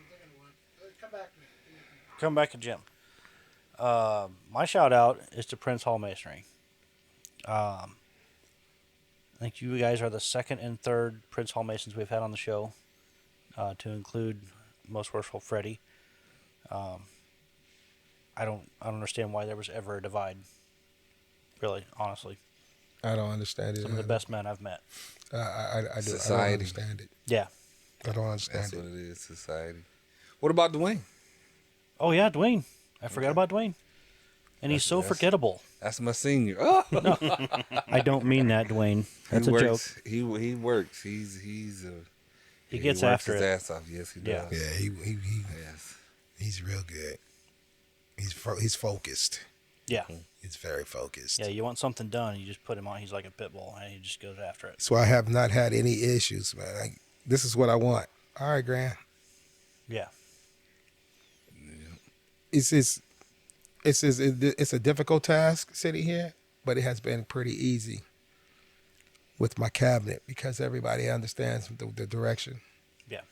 thinking of one. Come back to me.
Come back to Jim. My shout out is to Prince Hall Masonry. I think you guys are the second and third Prince Hall Masons we've had on the show, to include Most Worshipful Freddie. I don't understand why there was ever a divide. Really, honestly,
I don't understand it.
some of the best men I've met.
I do. I don't
Society.
understand it.
Yeah.
I don't understand
That's
it.
what it is, society. What about Dwayne?
Oh yeah, Dwayne. I forgot about Dwayne. And he's so forgettable.
That's my senior. Oh,
I don't mean that, Dwayne. That's a joke.
works. He works. He
Gets
works
after
his
it.
ass off. Yes, he
Yeah.
does.
Yeah,
Yes.
he's real good. He's focused.
Yeah.
He's very focused.
Yeah, you want something done, you just put him on. He's like a pit bull, and he just goes after it.
So I have not had any issues, man. This is what I want. All right, Grant.
Yeah.
It's a difficult task sitting here, but it has been pretty easy with my cabinet because everybody understands the direction.
Yeah.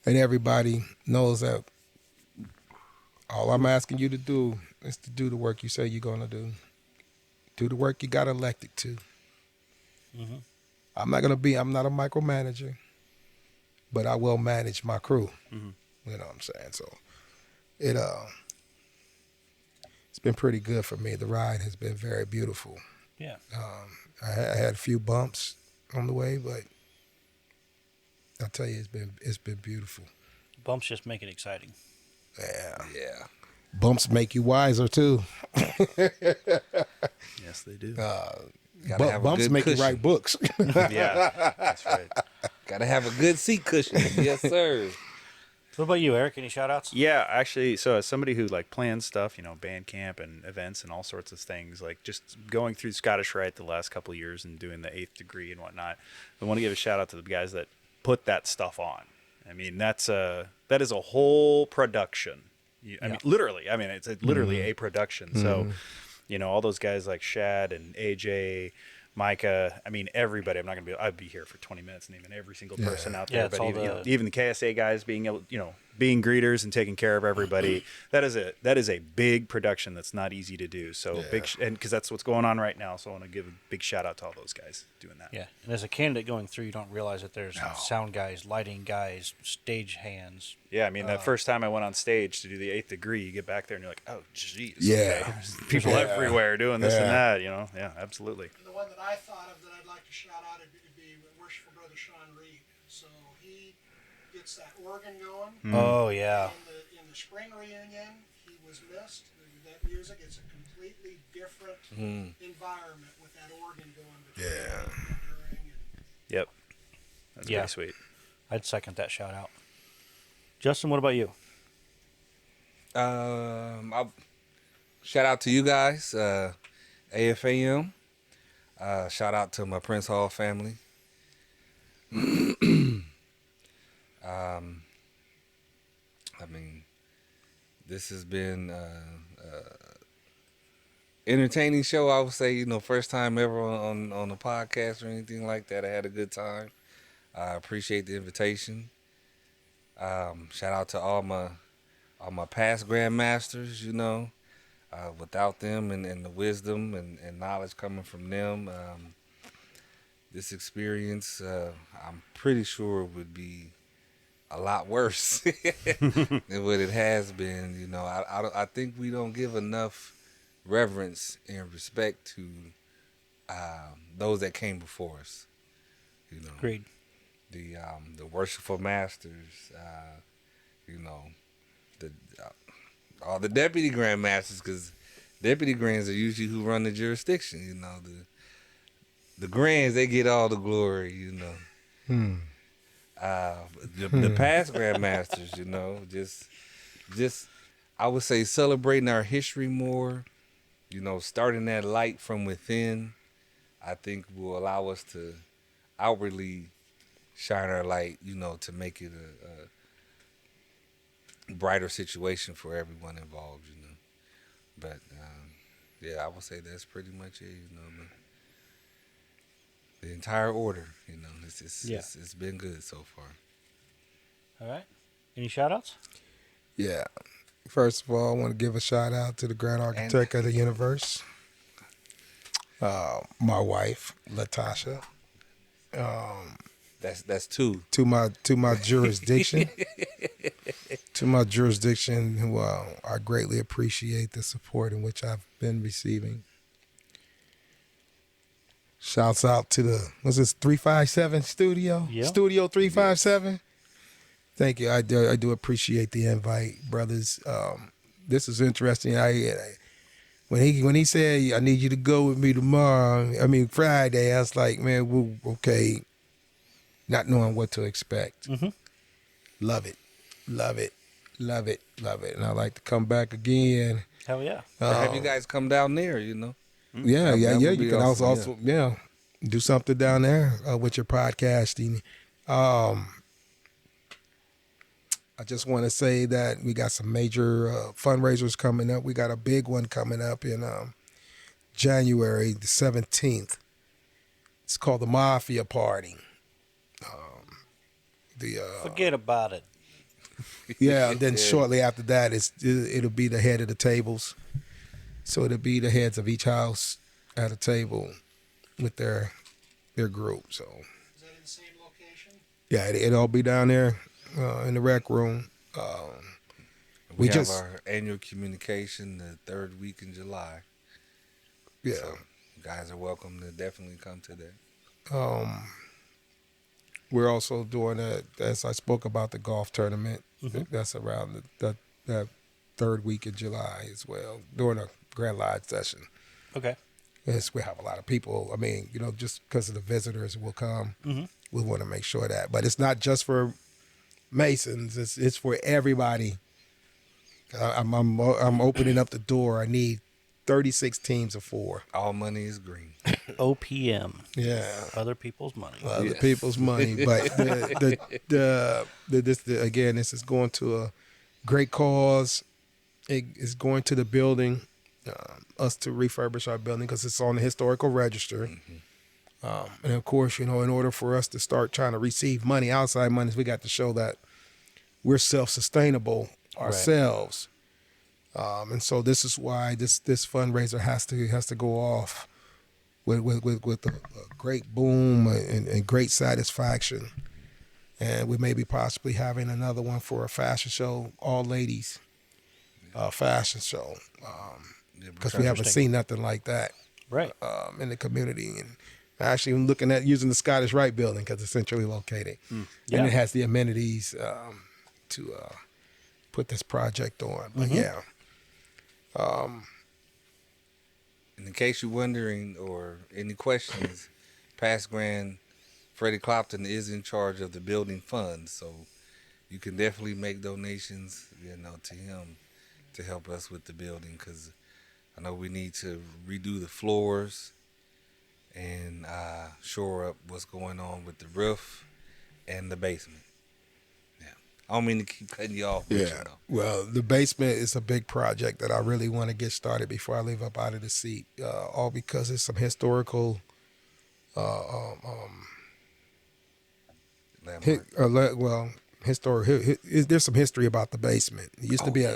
And everybody knows that all I'm asking you to do is to do the work you say you're going to do. Do the work you got elected to.
Mm-hmm.
I'm not a micromanager, but I will manage my crew.
Mm-hmm.
You know what I'm saying? So it's been pretty good for me. The ride has been very beautiful.
Yeah.
I had a few bumps on the way, but I'll tell you, it's been beautiful.
Bumps just make it exciting.
Yeah.
Yeah.
Bumps make you wiser too.
Yes, they do.
Gotta have a
Bumps
good
make
cushion.
you write books.
Yeah, that's right.
Gotta have a good seat cushion. Yes, sir.
What about you, Eric? Any shout outs?
Yeah, actually, so as somebody who like plans stuff, band camp and events and all sorts of things, like just going through Scottish Rite the last couple of years and doing the 8th degree and whatnot, I want to give a shout out to the guys that put that stuff on. I mean, that is a whole production. I mean, literally. I mean, it's literally a production. So, all those guys like Shad and AJ, Micah. I mean, everybody. I'd be here for 20 minutes naming every single person out there.
Yeah, it's
but
all
even the KSA guys being able, being greeters and taking care of everybody. that is a big production that's not easy to do. So and because that's what's going on right now. So I want to give a big shout out to all those guys doing that.
Yeah. And as a candidate going through, you don't realize that there's sound guys, lighting guys, stage hands.
Yeah, I mean, that first time I went on stage to do the 8th degree, you get back there and you're like, oh, jeez.
Yeah.
Okay. There's people everywhere doing this and that, Yeah, absolutely.
And the one that I thought of that I'd like to shout out would be Worshipful Brother Sean Reed. So he gets that organ going.
Oh, yeah.
In the spring reunion, he was missed. That music, it's a completely different environment with that organ going between and during. And
Yep. That's
Yeah.
pretty sweet.
I'd second that shout out. Justin, what about you?
I'll shout out to you guys, AFAM. Shout out to my Prince Hall family. I mean, this has been entertaining show. I would say, first time ever on the podcast or anything like that. I had a good time. I appreciate the invitation. Shout out to all my past grandmasters. Without them and the wisdom and knowledge coming from them, this experience, I'm pretty sure would be a lot worse than what it has been. I think we don't give enough reverence and respect to those that came before us.
Agreed.
The worshipful masters, all the deputy grandmasters, because deputy grands are usually who run the jurisdiction. The grands, they get all the glory. The past grandmasters, just I would say celebrating our history more. Starting that light from within, I think will allow us to outwardly shine our light, to make it a brighter situation for everyone involved, But, I would say that's pretty much it, but the entire order, it's been good so far.
All right. Any shout outs?
Yeah. First of all, I want to give a shout out to the Grand Architect of the Universe, my wife, Latasha.
That's two.
To my jurisdiction. To my jurisdiction, who I greatly appreciate the support in which I've been receiving. Shouts out to the 357 studio?
Yeah.
Studio 357. Thank you. I do appreciate the invite, brothers. This is interesting. When he said, I need you to go with me Friday, I was like, man, okay. Not knowing what to expect.
Mm-hmm.
Love it. And I'd like to come back again.
Hell yeah.
Or have you guys come down there,
Yeah.
That would
You
be
can
awesome,
also do something down there with your podcasting. I just want to say that we got some major fundraisers coming up. We got a big one coming up in January the 17th. It's called the Mafia Party.
Forget about it.
Yeah, and then shortly after that, it'll be the head of the tables. So it'll be the heads of each house at a table with their group. So
is that in the same location?
yeah, it'll all be down there in the rec room.
We have our annual communication the third week in July.
Yeah,
so you guys are welcome to definitely come to that.
We're also doing as I spoke about, the golf tournament.
Mm-hmm.
That's around that third week in July as well, during a Grand Lodge session.
Okay.
Yes, we have a lot of people. Just because of the visitors will come, we want to make sure that. But it's not just for Masons. It's for everybody. I'm opening up the door. I need 36 teams of 4.
All money is green.
OPM.
Yeah.
Other people's money.
Other people's money. But this is going to a great cause. It is going to the building, us to refurbish our building because it's on the historical register. Mm-hmm. And of course, in order for us to start trying to receive money, outside monies, we got to show that we're self-sustainable ourselves. Right. And so this is why this fundraiser has to go off with a great boom and great satisfaction. And we may be possibly having another one for a fashion show, all ladies fashion show, because we haven't seen nothing like that in the community. And actually, I'm looking at using the Scottish Rite building because it's centrally located, and it has the amenities to put this project on. But
And in case you're wondering or any questions, past Grand Freddie Clopton is in charge of the building fund, so you can definitely make donations, to him to help us with the building, because I know we need to redo the floors and shore up what's going on with the roof and the basement. Yeah, I don't mean to keep cutting you off. But
Yeah. Well, the basement is a big project that I really want to get started before I leave up out of the seat. All because it's some historical,
Landmark.
There's some history about the basement. It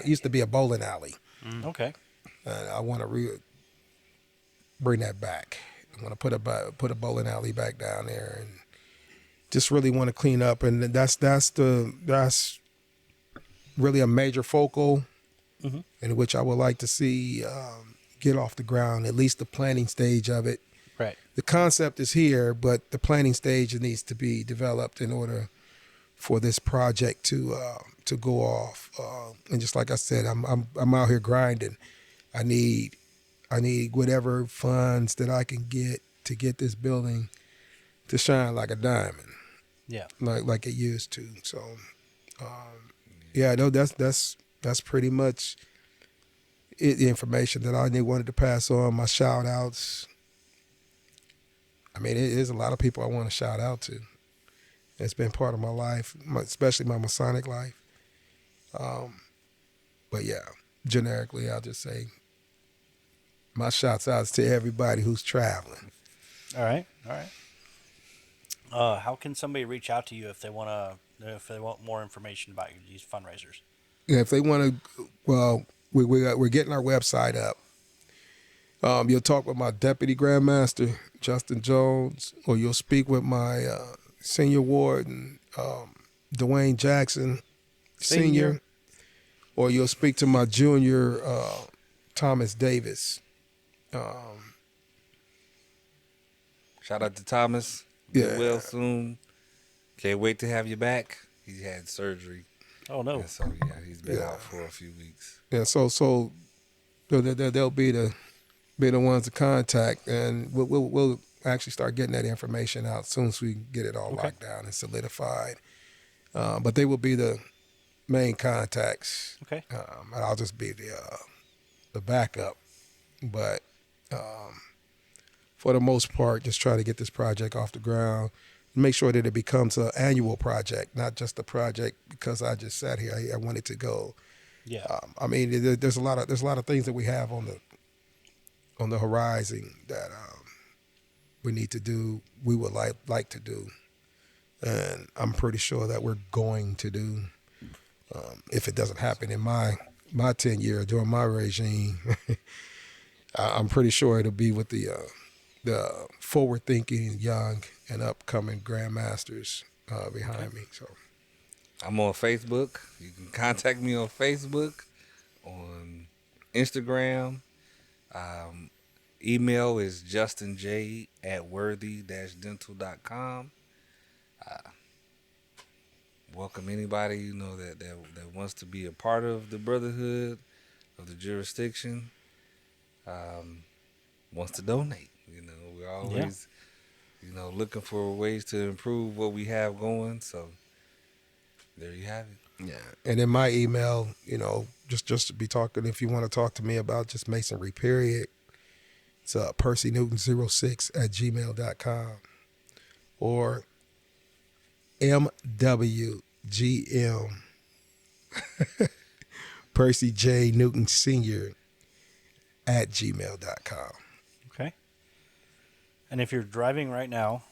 used to be a bowling alley.
Okay.
I want to bring that back. I want to put a bowling alley back down there, and just really want to clean up. And that's really a major focal in which I would like to see get off the ground, at least the planning stage of it.
Right.
The concept is here, but the planning stage needs to be developed in order for this project to go off. And just like I said, I'm out here grinding. I need whatever funds that I can get to get this building to shine like a diamond.
Yeah.
Like it used to. So, no, that's pretty much it, the information that I wanted to pass on. My shout outs. I mean, there's a lot of people I want to shout out to. It's been part of my life, especially my Masonic life. But yeah, generically, I'll just say my shouts outs to everybody who's traveling.
All right. How can somebody reach out to you if they want more information about these fundraisers?
Yeah, if they want to, well, we're getting our website up. You'll talk with my deputy grandmaster, Justin Jones, or you'll speak with my senior warden, Dwayne Jackson, Sr., or you'll speak to my junior, Thomas Davis.
Shout out to Thomas.
Yeah.
Get well soon. Can't wait to have you back. He had surgery.
Oh, no.
And so, he's been out for a few weeks.
Yeah, so they'll be the ones to contact, and we'll actually start getting that information out as soon as we get it all locked down and solidified. But they will be the main contacts.
Okay.
And I'll just be the backup. But for the most part, just try to get this project off the ground. Make sure that it becomes an annual project, not just a project because I just sat here. I want it to go.
Yeah.
I mean, there's a lot of things that we have on the horizon that we need to do. We would like to do, and I'm pretty sure that we're going to do. If it doesn't happen in my tenure during my regime, I'm pretty sure it'll be with the forward-thinking, young, and upcoming grandmasters behind me. So
I'm on Facebook. You can contact me on Facebook, on Instagram. Email is justinj@worthy-dental.com. Welcome anybody that wants to be a part of the brotherhood of the jurisdiction. Wants to donate. We're always looking for ways to improve what we have going. So there you have it.
yeah, and in my email, just to be talking, if you want to talk to me about just masonry, period, it's PercyNewton06@gmail.com or MWGM Percy J. Newton Sr. @gmail.com.
Okay. And if you're driving right now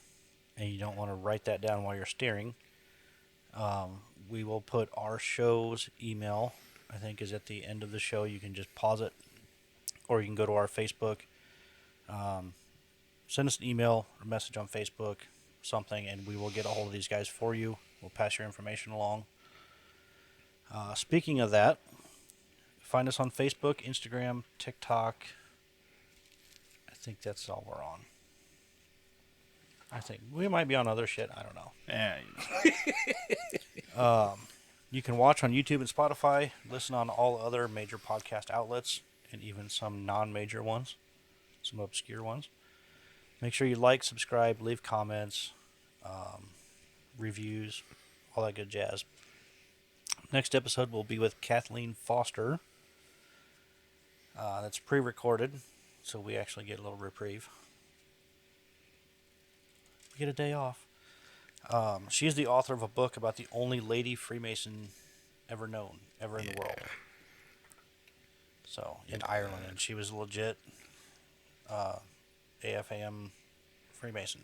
and you don't want to write that down while you're steering, we will put our show's email, I think, is at the end of the show. You can just pause it, or you can go to our Facebook, send us an email or message on Facebook, something, and we will get a hold of these guys for you. We'll pass your information along. Speaking of that, find us on Facebook, Instagram, TikTok. I think that's all we're on. I think we might be on other shit. I don't know. You can watch on YouTube and Spotify, listen on all other major podcast outlets, and even some non-major ones, some obscure ones. Make sure you like, subscribe, leave comments, reviews, all that good jazz. Next episode will be with Kathleen Foster. That's pre-recorded, so we actually get a little reprieve. We get a day off. She is the author of a book about the only lady Freemason ever known, ever in the world. So, in Ireland, and she was legit AFAM Freemason.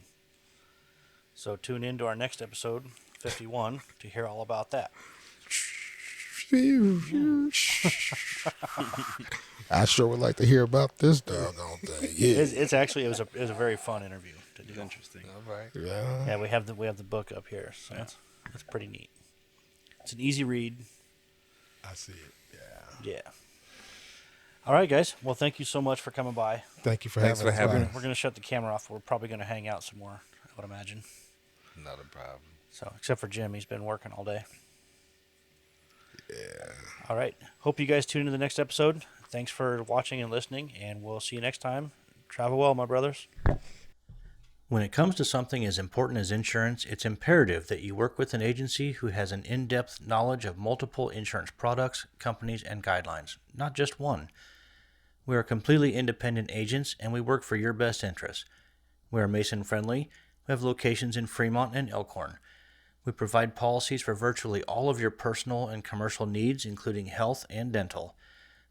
So tune in to our next episode, 51, to hear all about that.
I sure would like to hear about this doggone thing. Yeah.
It's actually it was a very fun interview to do.
Interesting.
All right.
Yeah, we have the book up here, so it's pretty neat. It's an easy read.
I see it. Yeah.
Yeah. All right, guys. Well, thank you so much for coming by.
Thank you for
Thanks
having
for
us.
having
by.
We're gonna shut the camera off. We're probably gonna hang out some more, I would imagine.
Not a problem.
So, except for Jim, he's been working all day.
Yeah.
All right. Hope you guys tune into the next episode. Thanks for watching and listening, and we'll see you next time. Travel well, my brothers. When it comes to something as important as insurance, it's imperative that you work with an agency who has an in-depth knowledge of multiple insurance products, companies, and guidelines, not just one. We are completely independent agents, and we work for your best interests. We are Mason-friendly. We have locations in Fremont and Elkhorn. We provide policies for virtually all of your personal and commercial needs, including health and dental.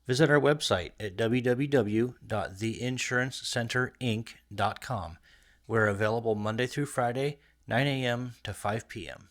Visit our website at www.theinsurancecenterinc.com. We're available Monday through Friday, 9 a.m. to 5 p.m.